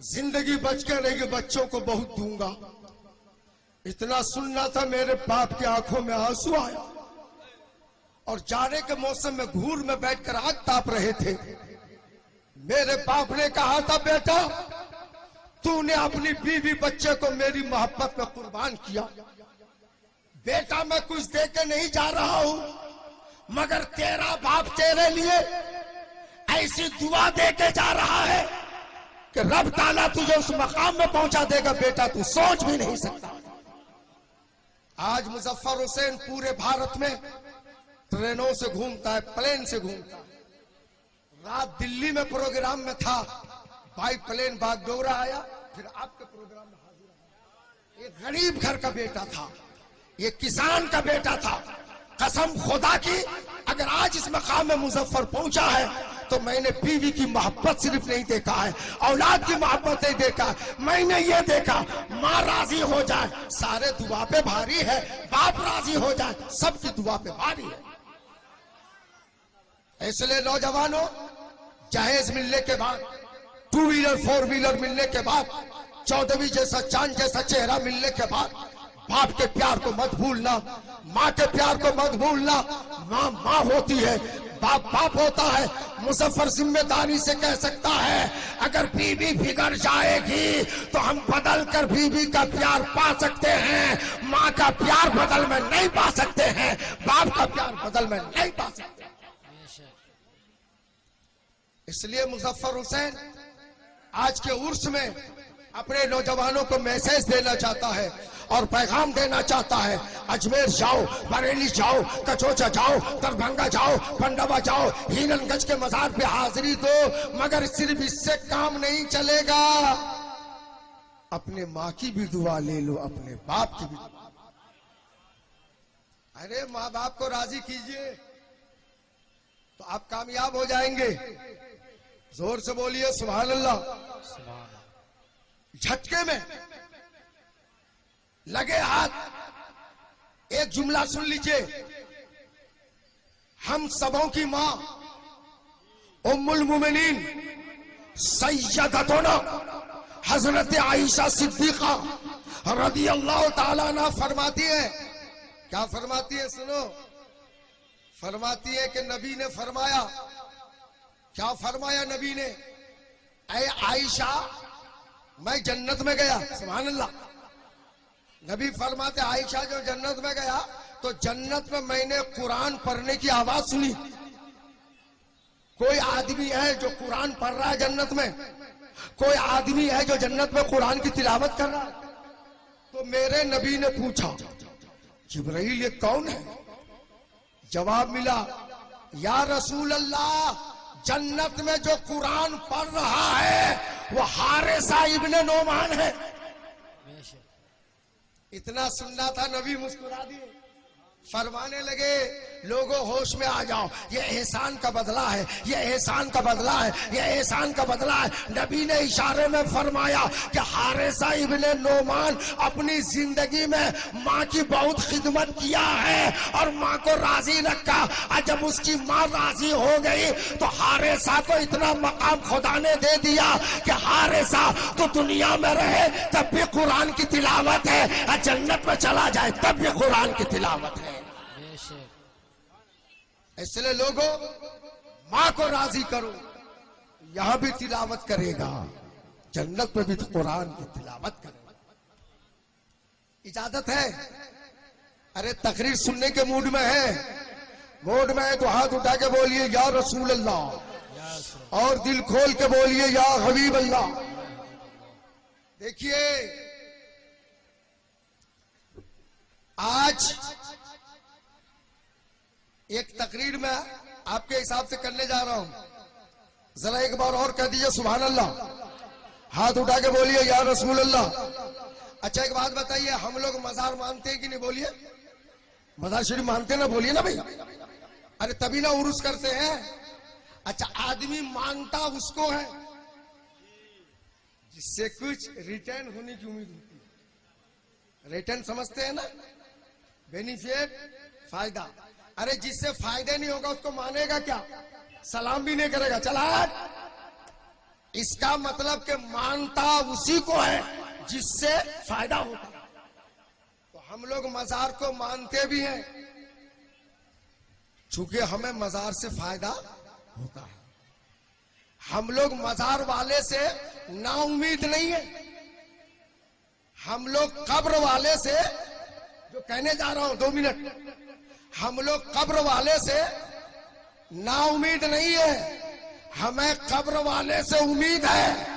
जिंदगी बच के रहेगी, बच्चों को बहुत दूंगा। इतना सुनना था, मेरे बाप की आंखों में आंसू आया और जाड़े के मौसम में घूर में बैठकर आग ताप रहे थे। मेरे बाप ने कहा था, बेटा तूने अपनी बीवी बच्चे को मेरी मोहब्बत में कुर्बान किया। बेटा मैं कुछ दे के नहीं जा रहा हूं, मगर तेरा बाप तेरे लिए ऐसी दुआ दे के जा रहा है कि रब ताला तुझे उस मकाम में पहुंचा देगा, बेटा तू सोच भी नहीं सकता। आज मुजफ्फर हुसैन पूरे भारत में ट्रेनों से घूमता है, प्लेन से घूमता है। रात दिल्ली में प्रोग्राम में था, भाई प्लेन बागडोगरा आया, फिर आपके प्रोग्राम में हाजिर आया। ये गरीब घर का बेटा था, ये किसान का बेटा था। कसम खुदा की, अगर आज इस मकाम में मुजफ्फर पहुंचा है तो मैंने बीवी की मोहब्बत सिर्फ नहीं देखा है, औलाद की मोहब्बत नहीं देखा, मैंने ये देखा माँ राजी हो जाए, सारे दुआ पे भारी है, बाप राजी हो जाए, सबकी दुआ पे भारी है। इसलिए नौजवानों, जहेज मिलने के बाद, 2 व्हीलर 4 व्हीलर मिलने के बाद, 14वीं जैसा चांद जैसा चेहरा मिलने के बाद, बाप के प्यार को मत भूलना, माँ के प्यार को मत भूलना। माँ माँ होती है, बाप बाप होता है। मुजफ्फर जिम्मेदारी से कह सकता है, अगर बीवी बिगड़ जाएगी तो हम बदल कर बीवी का प्यार पा सकते हैं, माँ का प्यार बदल में नहीं पा सकते हैं, बाप का प्यार बदल में नहीं पा सकते। इसलिए मुजफ्फर हुसैन आज के उर्स में अपने नौजवानों को मैसेज देना चाहता है और पैगाम देना चाहता है। अजमेर जाओ, बरेली जाओ, कचौचा जाओ, दरभंगा जाओ, पंडवा जाओ, हिरनगंज के मजार पे हाजिरी दो, मगर सिर्फ इससे काम नहीं चलेगा। अपने माँ की भी दुआ ले लो, अपने बाप की भी। अरे माँ बाप को राजी कीजिए तो आप कामयाब हो जाएंगे। जोर से बोलिए सुभान अल्लाह। झटके में लगे हाथ, एक जुमला सुन लीजिए। हम सबों की मां उम्मुल मोमिनीन सैयदतुना हजरत आयशा सिद्दीका रदी अल्लाह ताला अन्हा फरमाती है, क्या फरमाती है? सुनो, फरमाती है कि नबी ने फरमाया, क्या फरमाया नबी ने? ऐ आयशा, मैं जन्नत में गया, सुभान अल्लाह। नबी फरमाते, आयशा जो जन्नत में गया तो जन्नत में मैंने कुरान पढ़ने की आवाज सुनी। कोई आदमी है जो कुरान पढ़ रहा है जन्नत में? कोई आदमी है जो जन्नत में कुरान की तिलावत कर रहा है? तो मेरे नबी ने पूछा, जिब्राइल ये कौन है? जवाब मिला, या रसूल अल्लाह, जन्नत में जो कुरान पढ़ रहा है वो हारिसा इब्ने नोमान है। इतना सुनना था, नबी मुस्कुरा दिए, फरमाने लगे, लोगों होश में आ जाओ, ये एहसान का बदला है, ये एहसान का बदला है, ये एहसान का बदला है। नबी ने इशारे में फरमाया कि हारिसा इब्ने नोमान अपनी जिंदगी में माँ की बहुत खिदमत किया है और माँ को राजी रखा, और जब उसकी माँ राजी हो गई तो हारिसा को इतना मकाम खुदा ने दे दिया कि हारिसा तो दुनिया में रहे तब भी कुरान की तिलावत है, और जन्नत में चला जाए तब भी कुरान की तिलावत है। इसलिए लोगों, माँ को राजी करो, यहां भी तिलावत करेगा, जन्नत में भी तो कुरान की तिलावत करें। इजाजत है? अरे तकरीर सुनने के मूड में है, मूड में है तो हाथ उठा के बोलिए या रसूल अल्लाह, और दिल खोल के बोलिए या हबीब अल्लाह। देखिए आज एक तकरीर में आपके हिसाब से करने जा रहा हूं, जरा एक बार और कह दीजिए सुभान अल्लाह, हाथ उठा के बोलिए या रसूल अल्लाह। अच्छा एक बात बताइए, हम लोग मजार मानते हैं कि नहीं? बोलिए, मजार शरीफ मानते ना? बोलिए ना भाई, अरे तभी ना उर्स करते हैं। अच्छा आदमी मानता उसको है जिससे कुछ रिटर्न होने की उम्मीद होती है। रिटर्न समझते हैं ना, बेनिफिट, फायदा। अरे जिससे फायदे नहीं होगा उसको मानेगा क्या? सलाम भी नहीं करेगा, चला। इसका मतलब कि मानता उसी को है जिससे फायदा होता है। तो हम लोग मजार को मानते भी हैं चूंकि हमें मजार से फायदा होता है। हम लोग मजार वाले से ना उम्मीद नहीं है, हम लोग कब्र वाले से, जो कहने जा रहा हूं 2 मिनट, हम लोग कब्र वाले से ना उम्मीद नहीं है, हमें कब्र वाले से उम्मीद है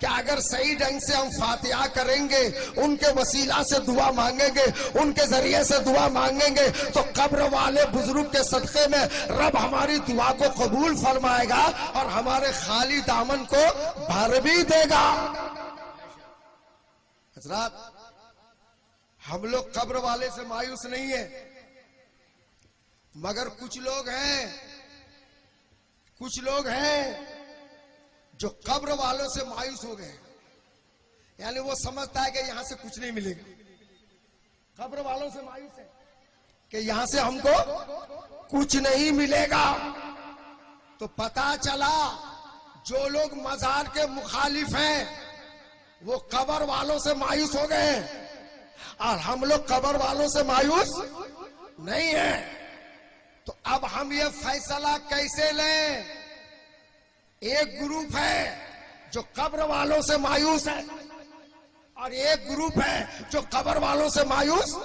कि अगर सही ढंग से हम फातिहा करेंगे, उनके वसीला से दुआ मांगेंगे, उनके जरिए से दुआ मांगेंगे, तो कब्र वाले बुजुर्ग के सदके में रब हमारी दुआ को कबूल फरमाएगा और हमारे खाली दामन को भर भी देगा। हजरात हम लोग कब्र वाले से मायूस नहीं है, मगर कुछ लोग हैं जो कब्र वालों से मायूस हो गए। यानी वो समझता है कि यहां से कुछ नहीं मिलेगा। कब्र वालों से मायूस है कि यहां से हमको कुछ नहीं मिलेगा। तो पता चला जो लोग मजार के मुखालिफ हैं वो कब्र वालों से मायूस हो गए और हम लोग कब्र वालों से मायूस नहीं है। तो अब हम ये फैसला कैसे लें? एक ग्रुप है जो कब्र वालों से मायूस है और एक ग्रुप है जो कब्र वालों से मायूस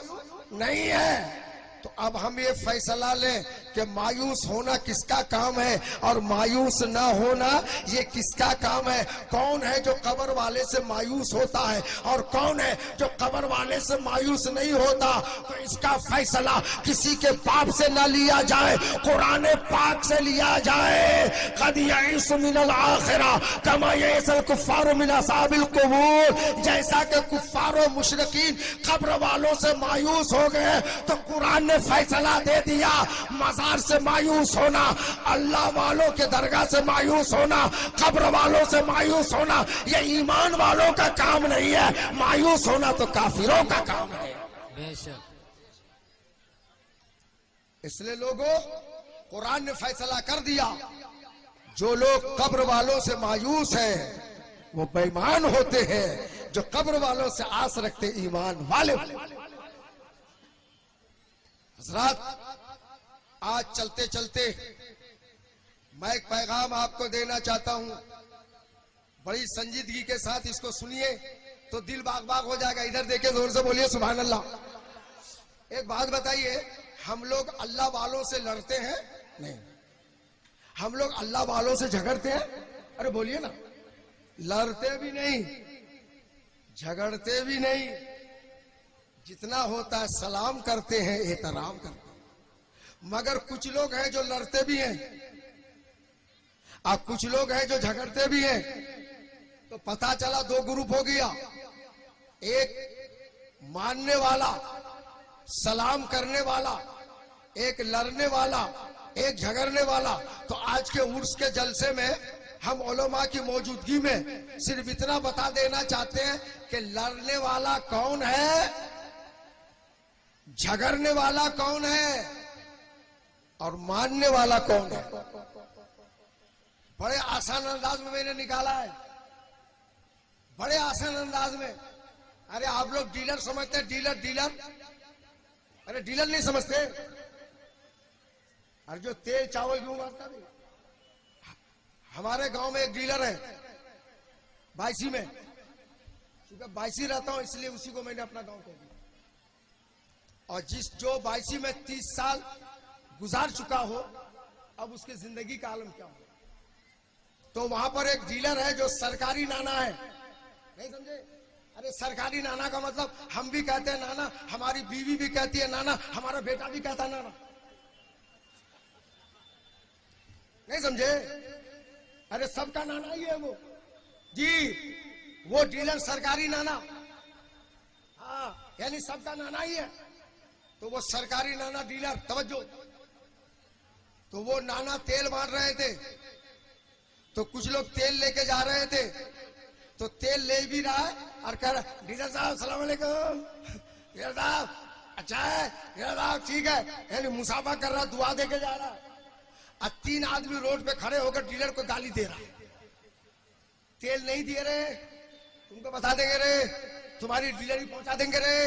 नहीं है। तो अब हम ये फैसला लें कि मायूस होना किसका काम है और मायूस ना होना ये किसका काम है। कौन है जो कब्र वाले से मायूस होता है और कौन है जो कब्र वाले से मायूस नहीं होता। तो इसका फैसला किसी के पाप से न लिया जाए, कुरान पाक से लिया जाए। कद यईसु मिनल आखिरा कमा यईसल कुफ्फारु मिन असहाबिल कुबूर। जैसा कि कुफ्फार और मुशरिकीन कब्र वालों से मायूस हो गए तो कुरान ने फैसला दे दिया मजार से मायूस होना, अल्लाह वालों के दरगाह से मायूस होना, कब्र वालों से मायूस होना ये ईमान वालों का काम नहीं है, मायूस होना तो काफिरों का काम है। इसलिए लोगों कुरान ने फैसला कर दिया जो लोग कब्र वालों से मायूस हैं वो बेईमान होते हैं, जो कब्र वालों से आस रखते ईमान वाले। हजरात आज चलते चलते मैं एक पैगाम आपको देना चाहता हूं, बड़ी संजीदगी के साथ इसको सुनिए तो दिल बाग बाग हो जाएगा। इधर देखिए, जोर से बोलिए सुभान अल्लाह। एक बात बताइए, हम लोग अल्लाह वालों से लड़ते हैं? नहीं। हम लोग अल्लाह वालों से झगड़ते हैं? अरे बोलिए ना। लड़ते भी नहीं, झगड़ते भी नहीं, जितना होता है सलाम करते हैं, एहतराम करते हैं। मगर कुछ लोग हैं जो लड़ते भी हैं और कुछ लोग हैं जो झगड़ते भी हैं। तो पता चला 2 ग्रुप हो गया, एक मानने वाला, सलाम करने वाला, एक लड़ने वाला, एक झगड़ने वाला। तो आज के उर्स के जलसे में हम उलमा की मौजूदगी में सिर्फ इतना बता देना चाहते हैं कि लड़ने वाला कौन है, झगड़ने वाला कौन है और मानने वाला कौन है। बड़े आसान अंदाज में मैंने निकाला है, बड़े आसान अंदाज में। अरे आप लोग डीलर समझते हैं, डीलर। अरे डीलर नहीं समझते। अरे जो तेल चावल गेहूं मारता नहीं, हमारे गांव में एक डीलर है, 22 में, क्योंकि 22 रहता हूं इसलिए उसी को मैंने अपना गांव कह दिया। और जो 22 में 30 साल गुजार चुका हो, अब उसकी जिंदगी का आलम क्या हो। तो वहां पर एक डीलर है जो सरकारी नाना है, नहीं समझे? अरे सरकारी नाना का मतलब हम भी कहते हैं नाना, हमारी बीवी भी कहती है नाना, हमारा बेटा भी कहता है नाना, नहीं समझे? अरे सबका नाना ही है वो जी, वो डीलर सरकारी नाना, हाँ, यानी सबका नाना ही है। तो वो सरकारी नाना डीलर, तवज्जो, तो वो नाना तेल बांट रहे थे, तो कुछ लोग तेल लेके जा रहे थे, तो तेल ले भी रहा है और कह रहा डीलर साहब सलाम अलैकुम, डीलर साहब अच्छा है, डीलर साहब ठीक है, यानी मुसाफा कर रहा, दुआ दे के जा रहा। और 3 आदमी रोड पे खड़े होकर डीलर को गाली दे रहा, तेल नहीं दिए रे, तुमको बता देंगे रे, तुम्हारी डीलरी पहुंचा देंगे रे,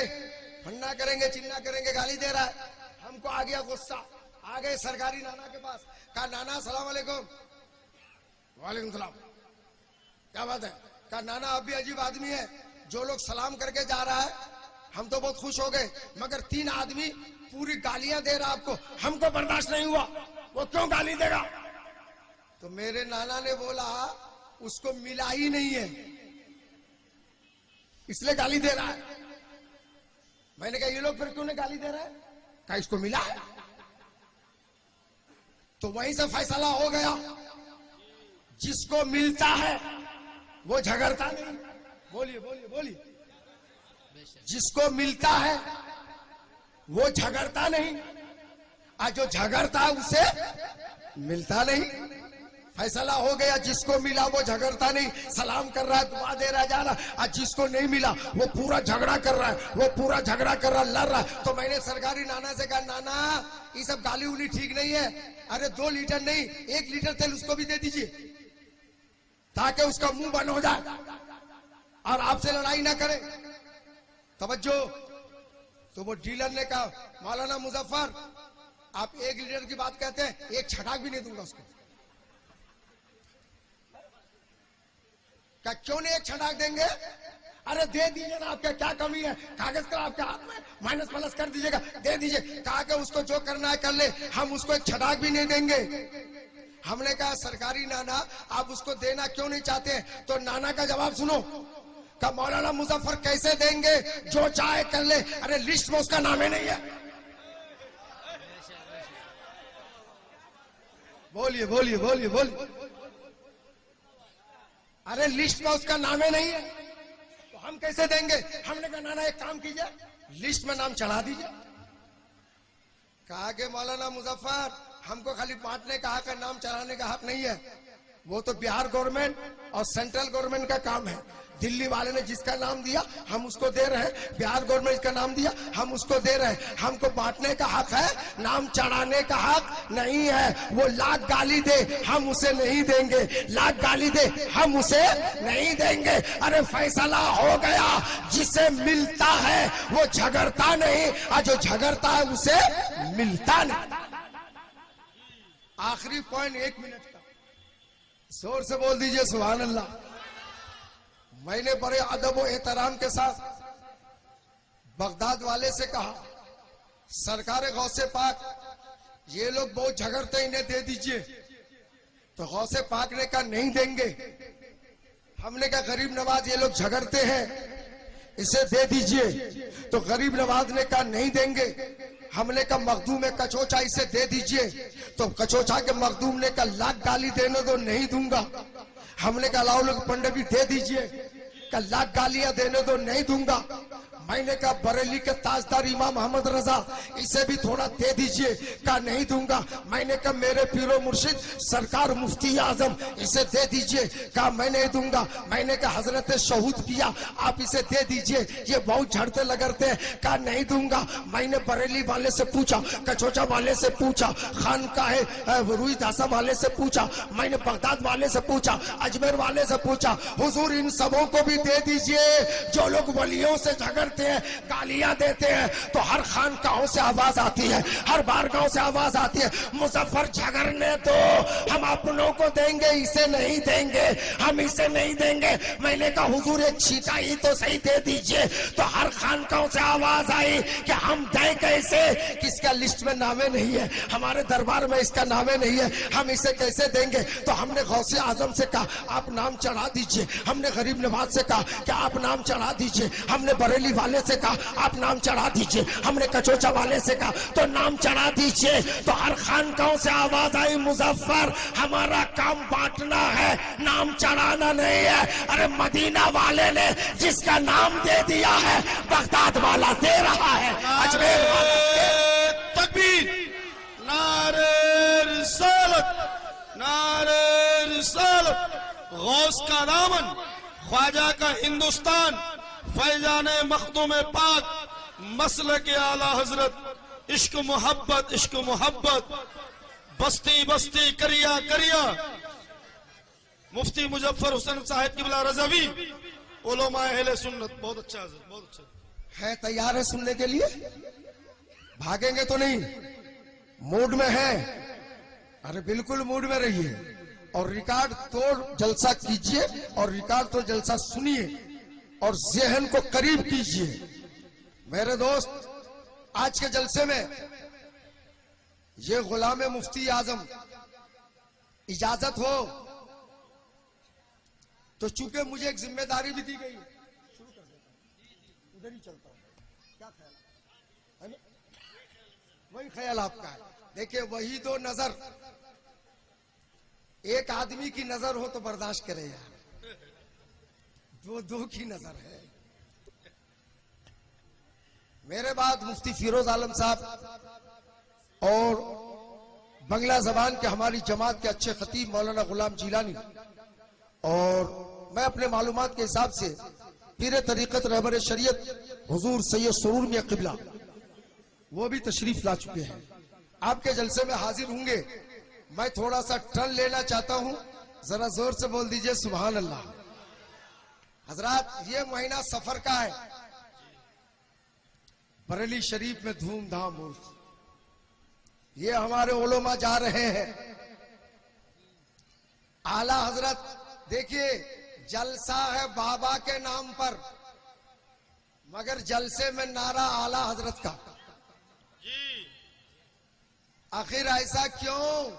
फन्ना करेंगे चिन्ना करेंगे, गाली दे रहा है। हमको आ गया गुस्सा, आ गए सरकारी नाना के पास, कहा नाना सलाम अलैकुम। वालेकुम सलाम, क्या बात है? कहा नाना आप भी अजीब आदमी है, जो लोग सलाम करके जा रहा है हम तो बहुत खुश हो गए, मगर 3 आदमी पूरी गालियां दे रहा आपको, हमको बर्दाश्त नहीं हुआ, वो क्यों गाली देगा? तो मेरे नाना ने बोला उसको मिला ही नहीं है इसलिए गाली दे रहा है। मैंने कहा ये लोग फिर क्यों नहीं गाली दे रहे हैं? कहा इसको मिला है। तो वहीं से फैसला हो गया, जिसको मिलता है वो झगड़ता नहीं। बोलिए बोलिए बोलिए, जिसको मिलता है वो झगड़ता नहीं, और जो झगड़ता है उसे मिलता नहीं। फैसला हो गया, जिसको मिला वो झगड़ता नहीं, सलाम कर रहा है, दुआ दे रहा है, जा रहा, और जिसको नहीं मिला वो पूरा झगड़ा कर रहा है, वो पूरा झगड़ा कर रहा, लड़ रहा है। तो मैंने सरकारी नाना से कहा नाना ये सब गाली उली ठीक नहीं है, अरे 2 लीटर नहीं 1 लीटर तेल उसको भी दे दीजिए, ताकि उसका मुंह बंद हो जाए और आपसे लड़ाई ना करे। तवज्जो। तो वो डीलर ने कहा मौलाना मुजफ्फर आप 1 लीटर की बात कहते हैं, 1 छटाक भी नहीं दूंगा उसको। क्या क्यों नहीं 1 छटाक देंगे? अरे दे दीजिए ना, आपका क्या कमी है, कागज का आपके हाथ में, माइनस प्लस कर दीजिएगा, दे दीजिए। कहा कि उसको जो करना है कर ले, हम उसको 1 छटाक भी नहीं देंगे। हमने कहा सरकारी नाना आप उसको देना क्यों नहीं चाहते हैं? तो नाना का जवाब सुनो, का मौलाना मुजफ्फर कैसे देंगे, जो चाहे कर ले, अरे लिस्ट में उसका नाम ही नहीं है। बोलिए बोलिए बोलिए बोलिए, अरे लिस्ट में उसका नाम ही नहीं है तो हम कैसे देंगे? हमने कहा नाना एक काम कीजिए, लिस्ट में नाम चढ़ा दीजिए। कहा कि मौलाना मुजफ्फर हमको खाली बांटने का हक है, नाम चढ़ाने का हक नहीं है, वो तो बिहार गवर्नमेंट और सेंट्रल गवर्नमेंट का काम है। दिल्ली वाले ने जिसका नाम दिया हम उसको दे रहे हैं, बिहार गवर्नमेंट का नाम दिया हम उसको दे रहे हैं। हमको बांटने का हक है, नाम चढ़ाने का हक नहीं है। वो लाख गाली दे हम उसे नहीं देंगे, लाख गाली दे हम उसे नहीं देंगे। अरे फैसला हो गया, जिसे मिलता है वो झगड़ता नहीं, और जो झगड़ता है उसे मिलता नहीं। आखिरी पॉइंट 1 मिनट का, जोर से बोल दीजिए सुभान अल्लाह। मैंने बड़े अदब और एहतराम के साथ बगदाद वाले से कहा सरकार गौसे पाक ये लोग बहुत झगड़ते, इन्हें दे दीजिए। तो गौसे पाक ने कहा नहीं देंगे। हमने कहा गरीब नवाज ये लोग झगड़ते हैं, इसे दे दीजिए। तो गरीब नवाज ने कहा नहीं देंगे। हमने कहा मखदूम कचोचा इसे दे दीजिए। तो कचोचा के मखदूम ने कहा लाख गाली देने दो, नहीं दूंगा। हमने कहा लाओ लोग पंडित भी दे दीजिए, कहा लाख गालियां देने दो, नहीं दूंगा। मैंने कहा बरेली के ताजदार इमाम मोहम्मद रजा इसे भी थोड़ा दे दीजिए, कहा नहीं दूंगा। मैंने कहा मेरे पीरो मुर्शिद सरकार मुफ्ती आजम इसे दे दीजिए, कहा मैं नहीं दूंगा। मैंने कहा हजरत शहूद पिया आप इसे दे दीजिए, ये बहुत झड़ते लगते हैं, कहा नहीं दूंगा। मैंने बरेली वाले से पूछा, कचोचा वाले से पूछा, खान का है रुई दासा वाले से पूछा, मैंने बगदाद वाले से पूछा, अजमेर वाले से पूछा, हुजूर इन सबों को भी दे दीजिए जो लोग वलियों से झगड़ते देते हैं, गालियां देते हैं, तो हर खानकाहों से आवाज आती है, हर बारगाहों से आवाज आती है, मुजफ्फर झगड़ने दो, हम अपनों को देंगे, इसे नहीं देंगे, हम इसे नहीं देंगे। मैंने कहा हुजूर एक छींटा ही तो सही दे दीजिए। तो हर खानकाहों से आवाज आई कि हम दें कैसे, किसका लिस्ट में नामे नहीं है, हमारे दरबार में इसका नामे नहीं है, हम इसे कैसे देंगे। तो हमने गौसे आजम से कहा आप नाम चढ़ा दीजिए, हमने गरीब नवाज से कहा कि आप नाम चढ़ा दीजिए, हमने बरेली वाले से कहा आप नाम चढ़ा दीजिए, हमने कचोचा वाले से कहा तो नाम चढ़ा दीजिए। तो हर खानकाहों से आवाज आई मुजफ्फर हमारा काम बांटना है, नाम चढ़ाना नहीं है। अरे मदीना वाले ने जिसका नाम दे दिया है, बगदाद वाला दे रहा है, अजमेर वाला तकबीर, नारे रिसालत, नारे रिसालत, गौस का दामन, ख्वाजा का हिंदुस्तान, फैजान मखदूम पाक, मसलक आला हजरत, इश्क मोहब्बत, इश्क मोहब्बत, बस्ती बस्ती करिया करिया, मुफ्ती मुजफ्फर हुसैन साहिब किबला रज़वी, उलमा अहले सुन्नत। बहुत अच्छा हज़रत, बहुत अच्छा। है, तैयार है सुनने के लिए? भागेंगे तो नहीं? मूड में है? अरे बिल्कुल मूड में रहिए और रिकॉर्ड तोड़ जलसा कीजिए और रिकॉर्ड तोड़ जलसा सुनिए और ज़हन को करीब कीजिए। मेरे दोस्त, आज के जलसे में ये गुलाम मुफ्ती आजम, इजाजत हो तो चूंकि मुझे एक जिम्मेदारी भी दी गई है, शुरू कर देता हूं, उधर ही चलता हूं, क्या ख्याल है ना? वही ख्याल आपका है। देखिए वही दो नजर, एक आदमी की नजर हो तो बर्दाश्त करे यार, दो की नजर है। मेरे बाद मुफ्ती फिरोज आलम साहब और बंगला जबान के हमारी जमात के अच्छे खतीब मौलाना गुलाम जिलानी, और मैं अपने मालूमात के हिसाब से पीर तरीकत रहबर शरीयत हुजूर सैयद सुरूर मियां किबला वो भी तशरीफ ला चुके हैं, आपके जलसे में हाजिर होंगे। मैं थोड़ा सा टर्न लेना चाहता हूं, जरा जोर से बोल दीजिए सुभान अल्लाह। हजरात, ये महीना सफर का है, बरेली शरीफ में धूमधाम हो, ये हमारे उलमा जा रहे हैं। आला हजरत देखिए, जलसा है बाबा के नाम पर, मगर जलसे में नारा आला हजरत का। आखिर ऐसा क्यों?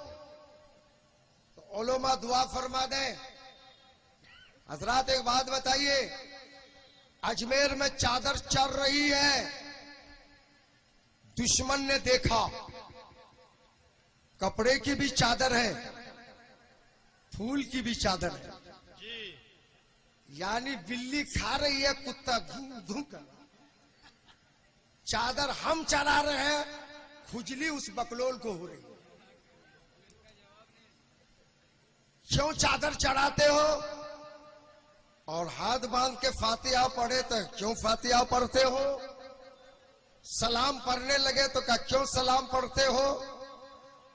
तो उलमा दुआ फरमा दें। हजरात एक बात बताइए, अजमेर में चादर चल रही है, दुश्मन ने देखा, कपड़े की भी चादर है, फूल की भी चादर है, यानी बिल्ली खा रही है, कुत्ता धू धू कर, चादर हम चला रहे हैं, खुजली उस बकलोल को हो रही है। क्यों चादर चढ़ाते हो? और हाथ बांध के फातिहा पढ़े तो क्यों फातिहा पढ़ते हो? सलाम पढ़ने लगे तो क्या क्यों सलाम पढ़ते हो?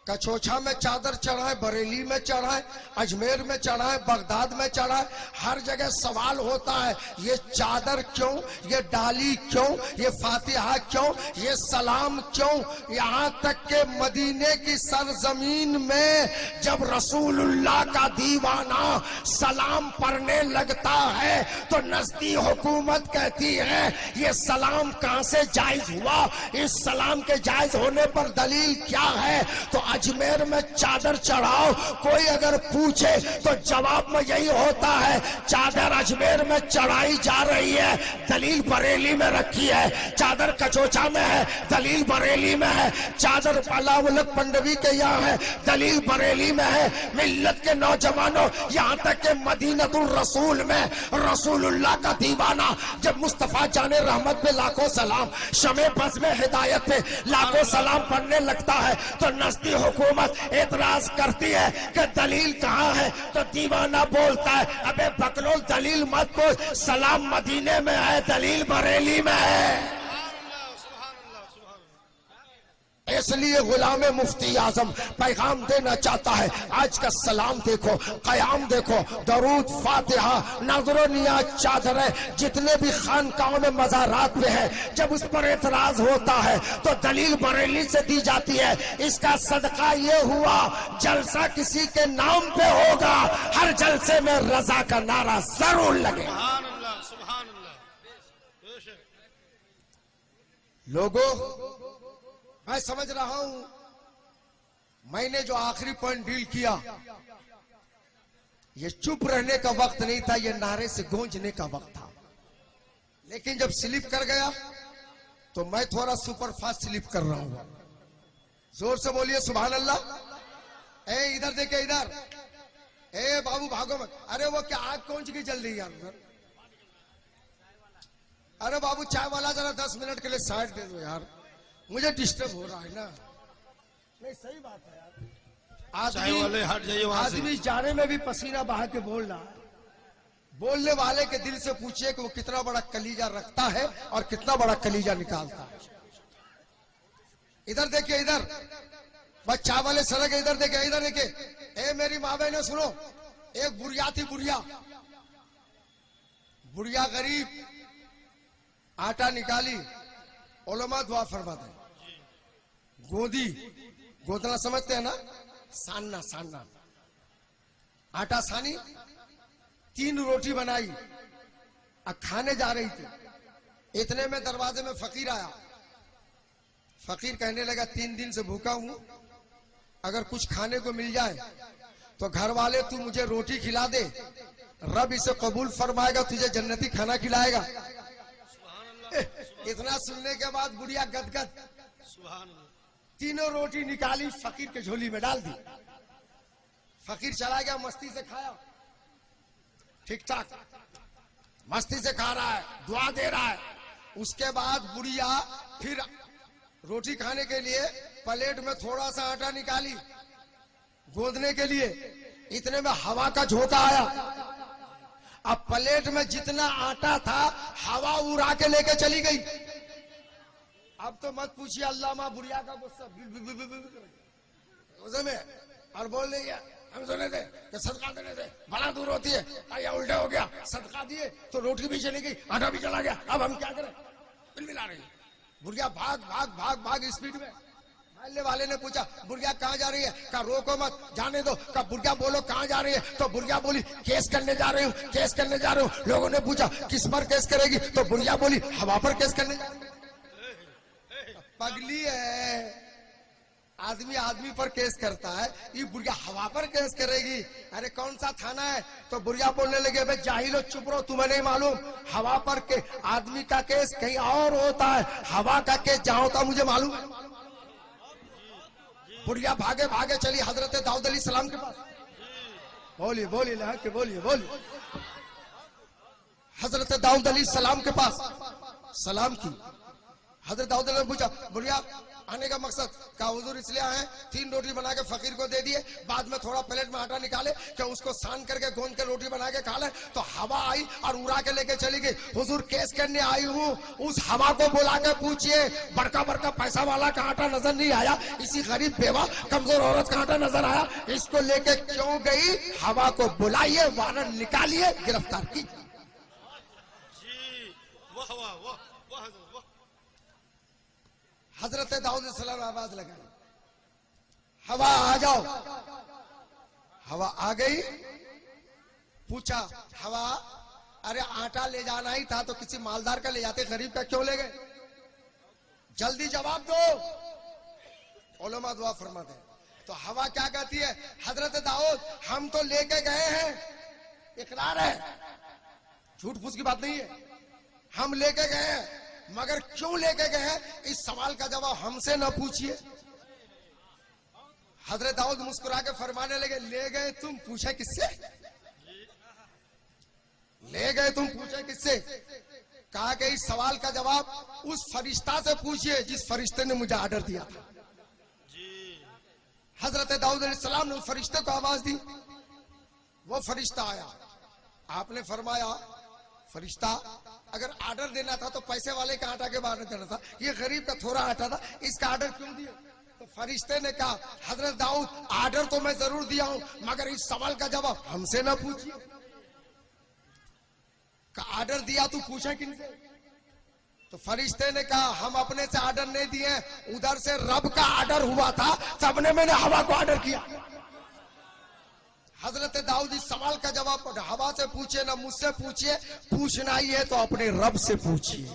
कचोछा में चादर चढ़ाए, बरेली में चढ़ाए, अजमेर में चढ़ाए, बगदाद में चढ़ाए, हर जगह सवाल होता है, ये चादर क्यों, ये डाली क्यों, ये फातिहा क्यों, ये सलाम क्यों? यहाँ तक के मदीने की सरजमीन में जब रसूलुल्लाह का दीवाना सलाम पढ़ने लगता है तो नजदी हुकूमत कहती है ये सलाम कहां से जायज हुआ, इस सलाम के जायज होने पर दलील क्या है? तो अजमेर में चादर चढ़ाओ, कोई अगर पूछे तो जवाब में यही होता है चादर अजमेर में चढ़ाई जा रही है, दलील बरेली में रखी है। चादर कचोचा में है, दलील बरेली में है। चादर अलाउल्लक पंडवी के यहाँ है, दलील बरेली में है। मिल्लत के नौजवानों, यहाँ तक के मदीनतुल रसूल में रसूलुल्लाह का दीवाना जब मुस्तफा जाने रहमत पे लाखों सलाम, शमे बस में हिदायत पे लाखों सलाम पढ़ने लगता है तो नजदी हुकूमत एतराज करती है कि दलील कहाँ है? तो दीवाना बोलता है अबे बकलोल दलील मत को, सलाम मदीने में है, दलील बरेली में है। इसलिए गुलाम मुफ्ती आजम पैगाम देना चाहता है। आज का सलाम देखो, कयाम देखो, दरूद, फातिहा, नजरो नियाज, चादर है, जितने भी खानकाहों में मज़ारात में है, जब उस पर एतराज होता है तो दलील बरेली से दी जाती है। इसका सदका ये हुआ, जलसा किसी के नाम पे होगा, हर जलसे में रजा का नारा जरूर लगे। सुभान अल्लाह, सुभान अल्लाह। बेशक। लोगों, मैं समझ रहा हूं मैंने जो आखिरी पॉइंट डील किया, ये चुप रहने का वक्त नहीं था, ये नारे से गूंजने का वक्त था। लेकिन जब स्लिप कर गया तो मैं थोड़ा सुपर फास्ट स्लिप कर रहा हूं। जोर से बोलिए सुभान अल्लाह। ए इधर देखिए, इधर। ए बाबू भागो मत। अरे वो क्या आग कौन सी की जल रही है यार? अरे बाबू चाय वाला जरा 10 मिनट के लिए साइड दे दो यार, मुझे डिस्टर्ब हो रहा है ना। नहीं सही बात है यार, चाय वाले हट जाइए वहां से। आदमी जाने में भी पसीना बहा के बोल रहा है। बोलने वाले के दिल से पूछिए कि वो कितना बड़ा कलीजा रखता है और कितना बड़ा कलीजा निकालता है। इधर देखिए, इधर बस चाय वाले सड़क, इधर देखिए, इधर देखिए। ए मेरी माँ बहने सुनो, एक बुढ़िया थी, बुढ़िया गरीब, आटा निकाली, उलमा दुआ फरमाते हैं। गोदना समझते हैं ना, सानना आटा सानी, 3 रोटी बनाई, अब खाने जा रही थी। इतने में दरवाजे में फकीर आया। फकीर कहने लगा 3 दिन से भूखा हूं, अगर कुछ खाने को मिल जाए तो घर वाले तू मुझे रोटी खिला दे, रब इसे कबूल फरमाएगा, तुझे जन्नती खाना खिलाएगा। इतना सुनने के बाद बुढ़िया गदगद, 3 रोटी निकाली, फकीर के झोली में डाल दी। फकीर चला गया, मस्ती से खाया, ठीक ठाक मस्ती से खा रहा है, दुआ दे रहा है। उसके बाद बुढ़िया फिर रोटी खाने के लिए प्लेट में थोड़ा सा आटा निकाली गोदने के लिए। इतने में हवा का झोंका आया, अब प्लेट में जितना आटा था हवा उड़ा के लेके चली गई। अब तो मत पूछिए, अल्लामा बुढ़िया का गुस्सा में और बोल रही है, हम सुने थे कि सदका देने से बड़ा दूर होती है, या उल्टा हो गया, सदका दिए तो रोटी भी चली गई, आटा भी चला गया, अब हम क्या करें? बिल मिला रही बुढ़िया भाग भाग भाग भाग स्पीड में। मोहल्ले वाले ने पूछा, बुढ़िया कहाँ जा रही है? कहा रोको मत, जाने दो। कहा बुढ़िया बोलो कहाँ जा रही है? तो बुढ़िया बोली केस करने जा रही हूँ, केस करने जा रही हूँ। लोगों ने पूछा किस पर केस करेगी? तो बुढ़िया बोली हवा पर केस करने जा रही हूँ। पगली है, आदमी पर केस करता है, ये बुढ़िया हवा पर केस करेगी। अरे कौन सा थाना है? तो बुढ़िया बोलने लगे, भाई जाहिलो चुप रहो, तुम्हें नहीं मालूम, हवा पर के आदमी का केस कहीं और होता है, हवा का केस जहाँ होता मुझे मालूम है। बुढ़िया भागे भागे चली हजरत दाऊद अली सलाम के पास। बोलिए बोलिए बोलिए। हजरत दाऊद अली सलाम के पास सलाम की। हजरत दाऊद ने पूछा, बुढ़िया आने का मकसद? कहा हुजूर इसलिए आए, 3 रोटी बना के फकीर को दे दिए, बाद में थोड़ा प्लेट में आटा निकाले कि उसको सान करके गोंद के रोटी बना के खा ले। तो हवा आई और उड़ा के लेके चली गई। हुजूर केस करने आई हूँ, उस हवा को बुला के पूछिए, बड़का बड़का पैसा वाला का आटा नजर नहीं आया, इसी गरीब बेवा कमजोर औरत का आटा नजर आया, इसको लेके क्यों गई? हवा को बुलाइए, वारंट निकालिए, गिरफ्तार कीजिए। हजरत दाऊद सलाम आवाज लगाई, हवा आ जाओ। हवा आ गई। पूछा हवा, अरे आटा ले जाना ही था तो किसी मालदार का ले जाते, गरीब का क्यों ले गए? जल्दी जवाब दो। उलमा दुआ फरमाते हैं। तो हवा क्या कहती है? हजरत दाऊद हम तो लेके गए हैं, इकरार है, झूठ फूस की बात नहीं है, हम लेके गए हैं, मगर क्यों लेके गए हैं इस सवाल का जवाब हमसे न पूछिए। हजरत दाऊद मुस्कुरा के फरमाने लगे, ले गए तुम, पूछे किससे? ले गए तुम, पूछे किससे? कहा कि इस सवाल का जवाब उस फरिश्ता से पूछिए जिस फरिश्ते ने मुझे ऑर्डर दिया था। हजरत दाऊद अलैहिस्सलाम ने उस फरिश्ते को आवाज दी, वो फरिश्ता आया। आपने फरमाया, फरिश्ता अगर ऑर्डर देना था तो पैसे वाले का आटा के बाहर देना था, ये गरीब का थोड़ा आटा था, इसका ऑर्डर क्यों दिया? फरिश्ते ने कहा, हजरत दाऊद आर्डर तो मैं जरूर दिया हूं, मगर इस सवाल का जवाब हमसे ना पूछिए। का आर्डर दिया तू पूछा किनसे? तो फरिश्ते ने कहा, हम अपने से आर्डर नहीं दिए, उधर से रब का आर्डर हुआ था, सबने मैंने हवा को आर्डर किया। हजरत दाऊद इस सवाल का जवाब हवा से पूछिए ना मुझसे पूछिए, पूछना ही है तो अपने रब से पूछिए।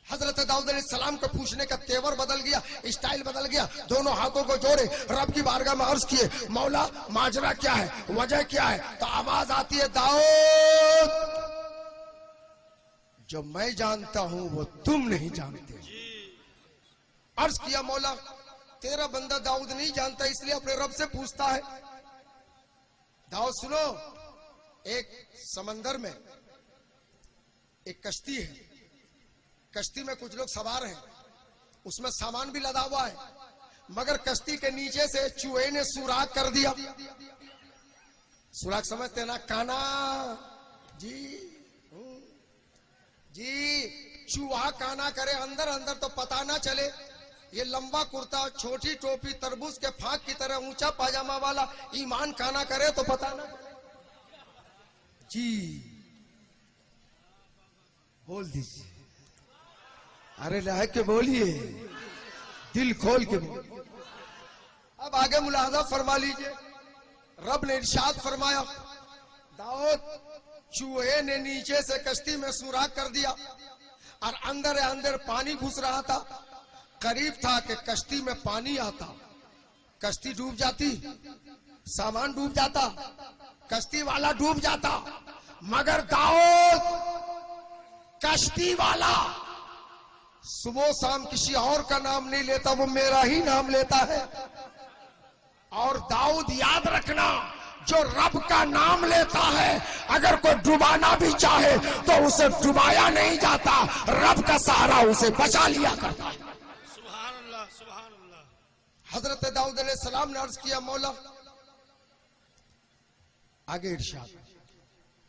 हजरत दाऊद अलैहिस्सलाम को पूछने का तेवर बदल गया, स्टाइल बदल गया। दोनों हाथों को जोड़े रब की बारगाह में अर्ज किए, मौला माजरा क्या है, वजह क्या है? तो आवाज आती है, दाऊद जो मैं जानता हूं वो तुम नहीं जानते। अर्ज किया, मौला तेरा बंदा दाऊद नहीं जानता, इसलिए अपने रब से पूछता है। दाऊद सुनो, एक समंदर में एक कश्ती है, कश्ती में कुछ लोग सवार हैं, उसमें सामान भी लदा हुआ है, मगर कश्ती के नीचे से चूहे ने सुराख कर दिया। सुराख समझते ना, काना जी जी, चूहा काना करे अंदर अंदर तो पता ना चले। ये लंबा कुर्ता, छोटी टोपी, तरबूज के फाक की तरह ऊंचा पाजामा वाला ईमान काना करे तो पता ना जी। बोल दीजिए, अरे लहक के बोलिए, दिल खोल के बोलिए। अब आगे मुलाहजा फरमा लीजिए, रब ने इरशाद फरमाया, दाऊद चूहे ने नीचे से कश्ती में सुराख कर दिया और अंदर अंदर पानी घुस रहा था। करीब था कि कश्ती में पानी आता, कश्ती डूब जाती, सामान डूब जाता, कश्ती वाला डूब जाता, मगर दाऊद कश्ती वाला सुबह शाम किसी और का नाम नहीं लेता, वो मेरा ही नाम लेता है। और दाऊद याद रखना, जो रब का नाम लेता है अगर कोई डुबाना भी चाहे तो उसे डुबाया नहीं जाता, रब का सहारा उसे बचा लिया करता है। सुभान अल्लाह, सुभान अल्लाह। हजरत दाऊद अलैहिस्सलाम ने अर्ज किया, मौला आगे इरशाद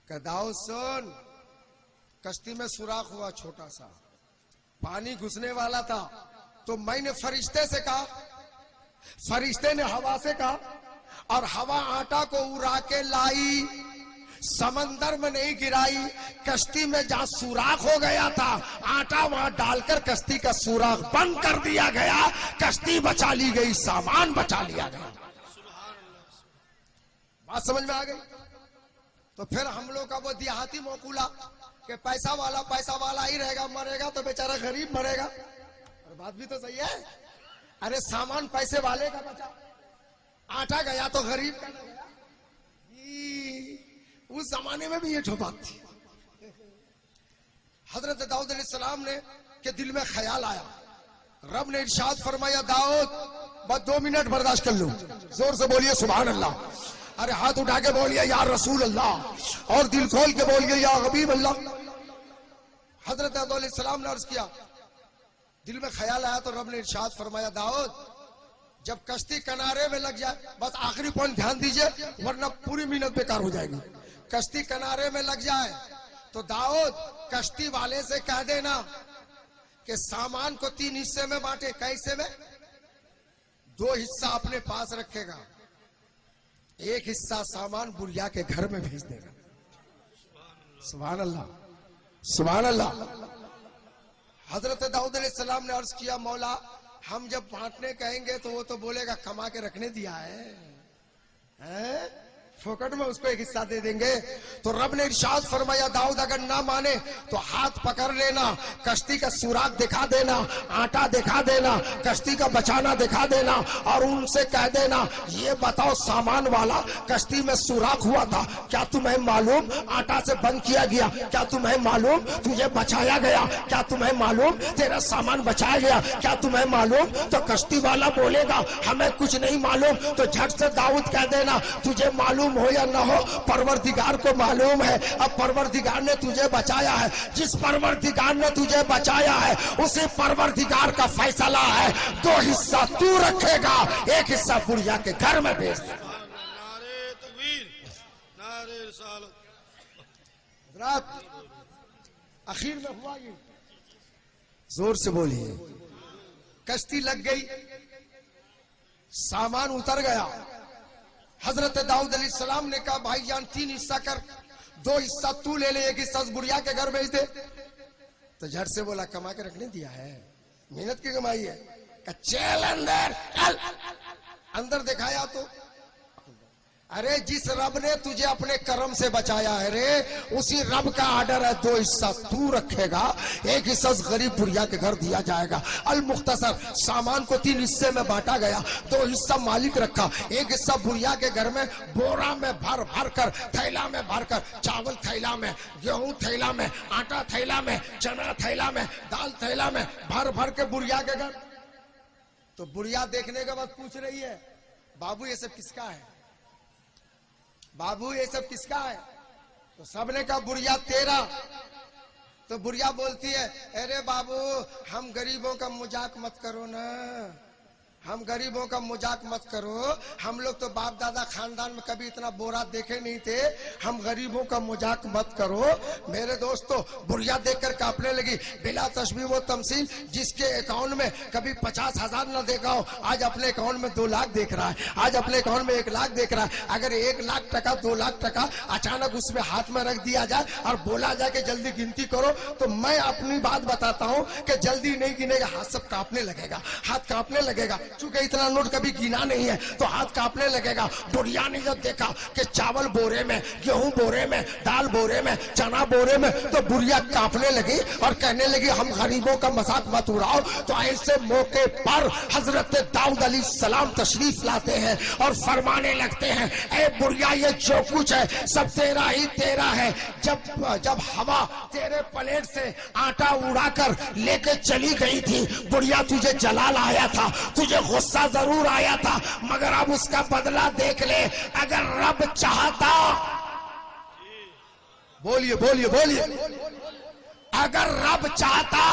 का, दाऊद सुन, कश्ती में सुराख हुआ छोटा सा, पानी घुसने वाला था, तो मैंने फरिश्ते से कहा, फरिश्ते ने हवा से कहा, और हवा आटा को उड़ा के लाई, समंदर में नहीं गिराई, कश्ती में जहां सुराख हो गया था आटा वहां डालकर कश्ती का सुराख बंद कर दिया गया, कश्ती बचा ली गई, सामान बचा लिया गया। बात समझ में आ गई? तो फिर हम लोग का वो देहाती मौकूला कि पैसा वाला ही रहेगा, मरेगा तो बेचारा गरीब मरेगा। और बात भी तो सही है, अरे सामान पैसे वाले का बचा, आटा गया तो गरीब का ना गया। उस जमाने में भी ये ठो बात थी। हजरत दाऊद अलैहिस्सलाम ने के दिल में ख्याल आया, रब ने इरशाद फरमाया, दाऊद बस 2 मिनट बर्दाश्त कर लो, जोर से बोलिए सुभान अल्लाह, अरे हाथ उठा के बोलिए या रसूल अल्लाह, और दिल खोल के बोलिए या हबीब अल्लाह। हजरत दाऊद अलैहिस्सलाम ने अर्ज किया, दिल में ख्याल आया तो रब ने इरशाद फरमाया, दाऊद जब कश्ती किनारे में लग जाए, बस आखिरी पॉइंट ध्यान दीजिए वरना पूरी मिनट बेकार हो जाएगी। कश्ती किनारे में लग जाए तो दाऊद कश्ती वाले से कह देना कि सामान को 3 हिस्से में बांटे। कैसे में? 2 हिस्सा अपने पास रखेगा, 1 हिस्सा सामान बुढ़िया के घर में भेज देगा। सुभान अल्लाह, सुभान अल्लाह। हजरत दाऊद अलैहिस्सलाम ने अर्ज किया, मौला हम जब बांटने कहेंगे तो वो तो बोलेगा कमा के रखने दिया है? फोकट में उसको 1 हिस्सा दे देंगे। तो रब ने इरशाद फरमाया, दाऊद अगर ना माने तो हाथ पकड़ लेना, कश्ती का सुराख दिखा देना, आटा दिखा देना, कश्ती का बचाना दिखा देना, और उनसे कह देना, ये बताओ सामान वाला कश्ती में सुराख हुआ था, क्या तुम्हें मालूम आटा से बंद किया गया? क्या तुम्हें मालूम तुझे बचाया गया? क्या तुम्हें मालूम तेरा सामान बचाया गया? क्या तुम्हें मालूम? तो कश्ती वाला बोलेगा हमें कुछ नहीं मालूम। तो झट से दाऊद कह देना, तुझे मालूम हो या ना हो, परवरदिगार को मालूम है। अब परवरदिगार ने तुझे बचाया है, जिस परवरदिगार ने तुझे बचाया है उसी परवरदिगार का फैसला है, 2 हिस्सा तू रखेगा, 1 हिस्सा बुढ़िया के घर में भेज दे। नारे तकबीर, नारे रिसालत। आखिर में हुआ ये, जोर से बोलिए कश्ती लग गई, सामान उतर गया। हजरत दाऊद अलैहिस्सलाम ने कहा भाईजान 3 हिस्सा कर, 2 हिस्सा तू ले ले, 1 हिस्सा उस बुढ़िया के घर भेज दे। तो झट से बोला कमा के रखने दिया है, मेहनत की कमाई है। चल अंदर, चल अंदर। दिखाया तो अरे जिस रब ने तुझे अपने कर्म से बचाया है रे, उसी रब का आर्डर है 2 हिस्सा तू रखेगा, 1 हिस्सा उस गरीब बुढ़िया के घर दिया जाएगा। अल मुख्तसर सामान को 3 हिस्से में बांटा गया, 2 हिस्सा मालिक रखा, 1 हिस्सा बुढ़िया के घर में बोरा में भर भर कर, थैला में भर कर, चावल थैला में, गेहूं थैला में, आटा थैला में, चना थैला में, दाल थैला में भर भर के बुढ़िया के घर। तो बुढ़िया देखने के बाद पूछ रही है बाबू ये सब किसका है, बाबू ये सब किसका है? तो सबने कहा बुढ़िया तेरा। तो बुढ़िया बोलती है अरे बाबू हम गरीबों का मजाक मत करो ना, हम गरीबों का मजाक मत करो, हम लोग तो बाप दादा खानदान में कभी इतना बोरा देखे नहीं थे, हम गरीबों का मजाक मत करो। मेरे दोस्तों बुढ़िया देखकर कांपने लगी। बिला तशबीह व तमसील, जिसके अकाउंट में कभी 50,000 न देखा हो, आज अपने अकाउंट में 2 लाख देख रहा है, आज अपने अकाउंट में 1 लाख देख रहा है। अगर 1 लाख टका 2 लाख टका अचानक उसमें हाथ में रख दिया जाए और बोला जाए कि जल्दी गिनती करो, तो मैं अपनी बात बताता हूँ कि जल्दी नहीं गिनेगा, हाथ सब कांपने लगेगा, हाथ कांपने लगेगा। चूंकि इतना नोट कभी गिना नहीं है तो हाथ कांपने लगेगा। बुढ़िया ने जब देखा कि चावल बोरे में, गेहूं बोरे में, दाल बोरे में, चना बोरे में, तो बुढ़िया कांपने लगी और कहने लगी हम गरीबों का मजाक मत उड़ाओ। तो ऐसे मौके पर हजरत दाऊद अलैहिस्सलाम तशरीफ लाते हैं और फरमाने लगते हैं ए बुढ़िया ये जो कुछ है सब तेरा ही तेरा है। जब हवा तेरे प्लेट से आटा उड़ाकर लेके चली गई थी, बुढ़िया तुझे जलाल आया था, तुझे गुस्सा जरूर आया था, मगर अब उसका बदला देख ले। अगर रब चाहता, बोलिए बोलिए बोलिए, अगर रब चाहता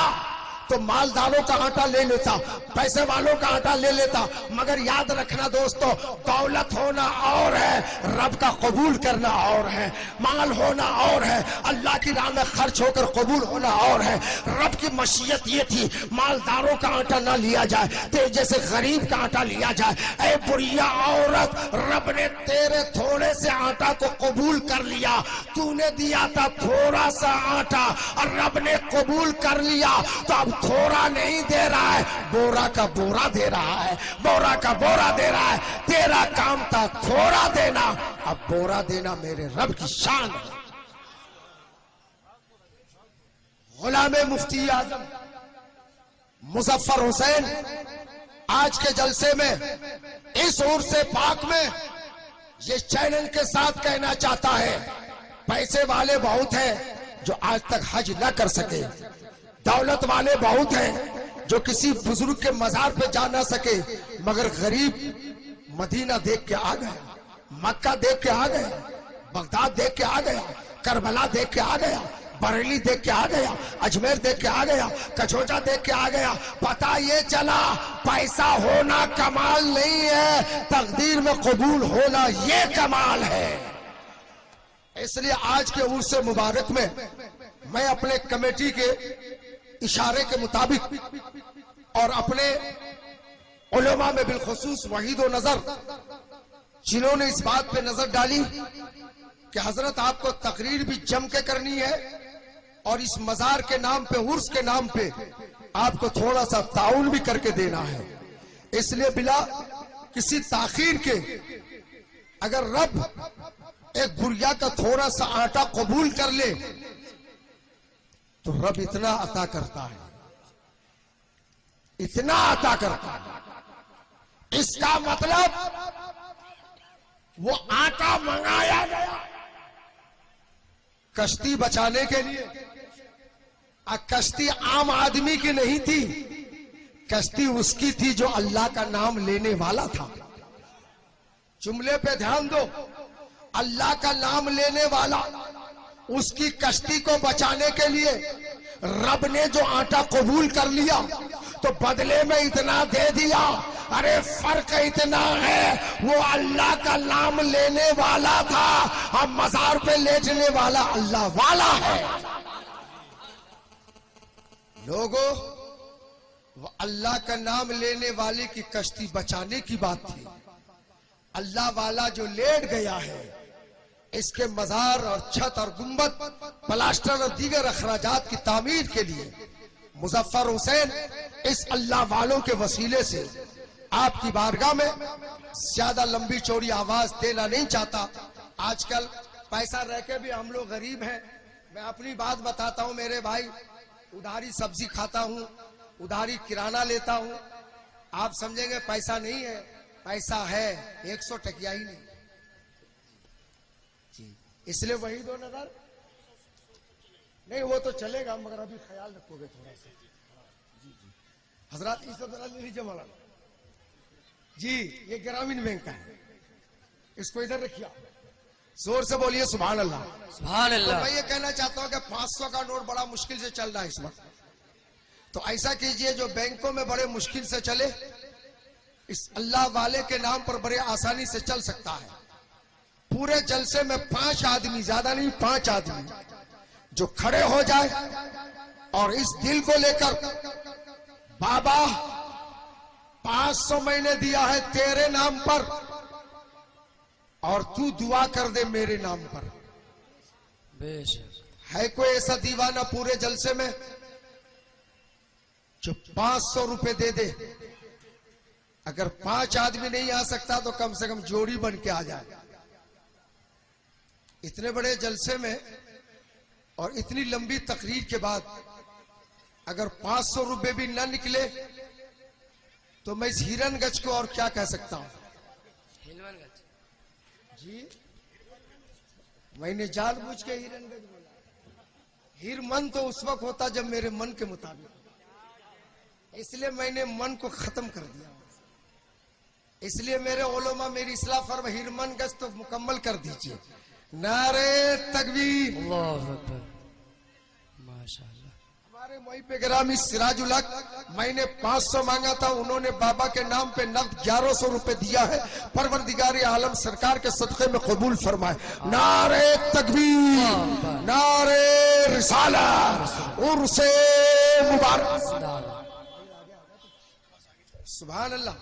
तो मालदारों का आटा ले लेता, पैसे वालों का आटा ले लेता। मगर याद रखना दोस्तों, दौलत होना और है, रब का कबूल करना और है। माल होना और है, अल्लाह की राह में खर्च होकर कबूल होना और है। रब की मशीयत ये थी मालदारों का आटा ना लिया जाए, तेरे जैसे गरीब का आटा लिया जाए। ऐ बुढ़िया औरत, रब ने तेरे थोड़े से आटा को कबूल कर लिया, तूने दिया था थोड़ा सा आटा और रब ने कबूल कर लिया, तो अब थोड़ा नहीं दे रहा है, बोरा का बोरा दे रहा है, बोरा का बोरा दे रहा है। तेरा काम था थोड़ा देना, अब बोरा देना मेरे रब की शान है। गुलामे मुफ्ती आजम मुजफ्फर हुसैन आज के जलसे में इस उर्स से पाक में ये चैनल के साथ कहना चाहता है, पैसे वाले बहुत हैं जो आज तक हज न कर सके, दौलत वाले बहुत हैं जो किसी बुजुर्ग के मजार पे जा ना सके, मगर गरीब मदीना देख के आ गया, मक्का देख के आ गया, बगदाद देख के आ गया, करबला देख के आ गया, बरेली देख के आ गया, अजमेर देख के आ गया, कचौजा देख के आ गया। पता ये चला पैसा होना कमाल नहीं है, तकदीर में कबूल होना ये कमाल है। इसलिए आज के उर्स मुबारक में मैं अपने कमेटी के इशारे के मुताबिक और अपने उलेमा में बिलखुसूस वहीद व नजर जिन्होंने इस बात पे नजर डाली कि हजरत आपको तकरीर भी जम के करनी है और इस मजार के नाम पे, उर्स के नाम पे आपको थोड़ा सा ताउन भी करके देना है, इसलिए बिला किसी ताखीर के अगर रब एक बुढ़िया का थोड़ा सा आटा कबूल कर ले तो रब इतना अता करता है, इतना अता करता है। इसका मतलब वो आटा मंगाया गया कश्ती बचाने के लिए। कश्ती आम आदमी की नहीं थी, कश्ती उसकी थी जो अल्लाह का नाम लेने वाला था। जुमले पे ध्यान दो, अल्लाह का नाम लेने वाला, उसकी कश्ती को बचाने के लिए रब ने जो आटा कबूल कर लिया तो बदले में इतना दे दिया। अरे फर्क इतना है, वो अल्लाह का नाम लेने वाला था, अब मजार पे लेटने वाला अल्लाह वाला है। लोगों वो अल्लाह का नाम लेने वाले की कश्ती बचाने की बात थी। अल्लाह वाला जो लेट गया है, इसके मजार और छत और गुंबद, प्लास्टर और दीगर अखराजात की तामीर के लिए मुजफ्फर हुसैन इस अल्लाह वालों के वसीले से आपकी बारगाह में ज्यादा लंबी चौड़ी आवाज देना नहीं चाहता। आजकल पैसा रह के भी हम लोग गरीब हैं। मैं अपनी बात बताता हूं मेरे भाई, उधारी सब्जी खाता हूं, उधारी किराना लेता हूं। आप समझेंगे पैसा नहीं है, पैसा है, 100 टकिया ही नहीं जी। इसलिए वही दो नजर नहीं, वो तो चलेगा मगर अभी ख्याल रखोगे थोड़ा सा जी जी। हजरत इस ले लीजिए मौलाना जी, ये ग्रामीण बैंक का है, इसको इधर रखिए, जोर से बोलिए सुभान अल्लाह। सुभान अल्लाह। तो मैं ये कहना चाहता हूं कि 500 का नोट बड़ा मुश्किल से चल रहा है इस वक्त, तो ऐसा कीजिए जो बैंकों में बड़े मुश्किल से चले, इस अल्लाह वाले के नाम पर बड़े आसानी से चल सकता है। पूरे जलसे में 5 आदमी, ज्यादा नहीं 5 आदमी जो खड़े हो जाए और इस दिल को लेकर, बाबा 500 मैंने दिया है तेरे नाम पर और तू दुआ कर दे मेरे नाम पर। बेशक है कोई ऐसा दीवाना पूरे जलसे में जो 500 रुपए दे दे? अगर 5 आदमी नहीं आ सकता तो कम से कम जोड़ी बन के आ जाए। इतने बड़े जलसे में और इतनी लंबी तकरीर के बाद अगर 500 रुपए भी न निकले तो मैं इस हिरनगंज को और क्या कह सकता हूं जी। मैंने जानबूझ के हिरनगंज बोला। हिरमन तो उस वक्त होता जब मेरे मन के मुताबिक, इसलिए मैंने मन को खत्म कर दिया। इसलिए मेरे ओलमा मेरी इस्लाह फरमा, हिरमनगंज तो मुकम्मल कर दीजिए। नारे तकबीर, अल्लाहु अकबर, माशाअल्लाह। हमारे वहीं पे ग्रामी सिराजुल हक, मैंने 500 मांगा था, उन्होंने बाबा के नाम पे नकद 1100 रुपए दिया है। परवरदिगार आलम सरकार के सदक़े में कबूल फरमाए। नारे तकबीर, नारे रिसाला, उर्से मुबारक, सुभान अल्लाह।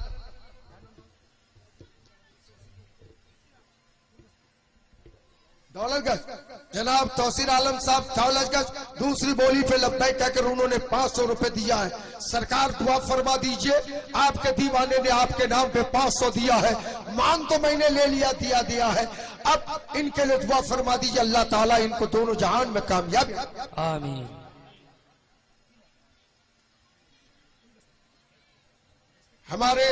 दौलतगंज जनाब तौसीर आलम साहब दौलतगंज दूसरी बोली पे लब्बैक कहकर उन्होंने 500 रुपए दिया है। सरकार दुआ फरमा दीजिए, आपके दीवाने ने आपके नाम पे 500 दिया है। मान तो मैंने ले लिया, दिया है, अब इनके लिए दुआ फरमा दीजिए, अल्लाह ताला इनको दोनों जहान में कामयाबी आमीन। हमारे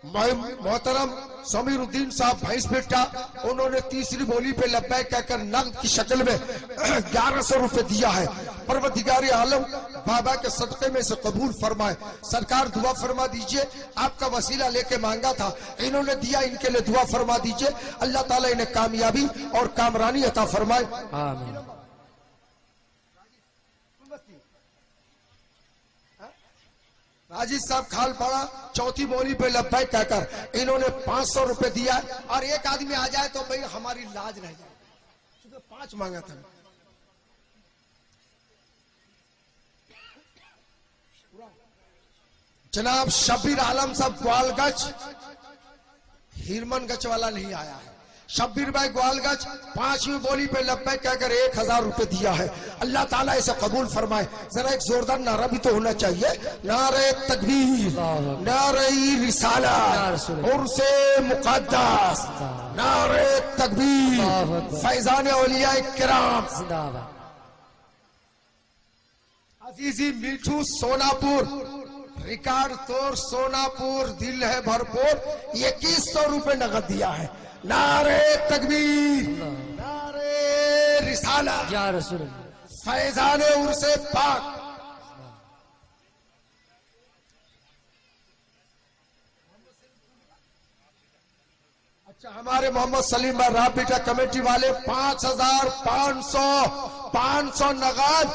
मोहतरम समीरुद्दीन साहब भैंस बेटा, उन्होंने तीसरी बोली पे लब्बैक कहकर नकद की शक्ल में 1100 रुपए दिया है। परवरदिगार आलम बाबा के सदक़े में से कबूल फरमाए। सरकार दुआ फरमा दीजिए, आपका वसीला लेके मांगा था, इन्होंने दिया, इनके लिए दुआ फरमा दीजिए, अल्लाह ताला इन्हें कामयाबी और कामरानी अता फरमाए आमीन। राजीव साहब खाल पड़ा चौथी बोली पे लब्बैक कहकर इन्होंने 500 रुपए दिया। और एक आदमी आ जाए तो भाई हमारी लाज रह जाए, क्योंकि 5 मांगा था। जनाब शब्बीर आलम साहब ग्वालगंज, हिरमनगंज वाला नहीं आया है। शब्बीर भाई ग्वालगंज 5वीं बोली पे लब्बैक कहकर 1000 रुपए दिया है। अल्लाह ताला इसे कबूल फरमाए। जरा एक जोरदार नारा भी तो होना चाहिए। नारे तकबीर, नारे रिसाला, उर्से मुक़द्दस, नारे तकबीर, फैजान औलिया किराम जिंदाबाद। अजीजी मीठू सोनापुर, रिकॉर्ड तोड़ सोनापुर, दिल है भरपूर, 2100 रुपए नगद दिया है। नारे तकबीर, नारे रिसाला, या रसूल अल्लाह। फैजान उर्से पाक। अच्छा, हमारे मोहम्मद सलीम भाई राबीटा कमेटी वाले 5500 नगद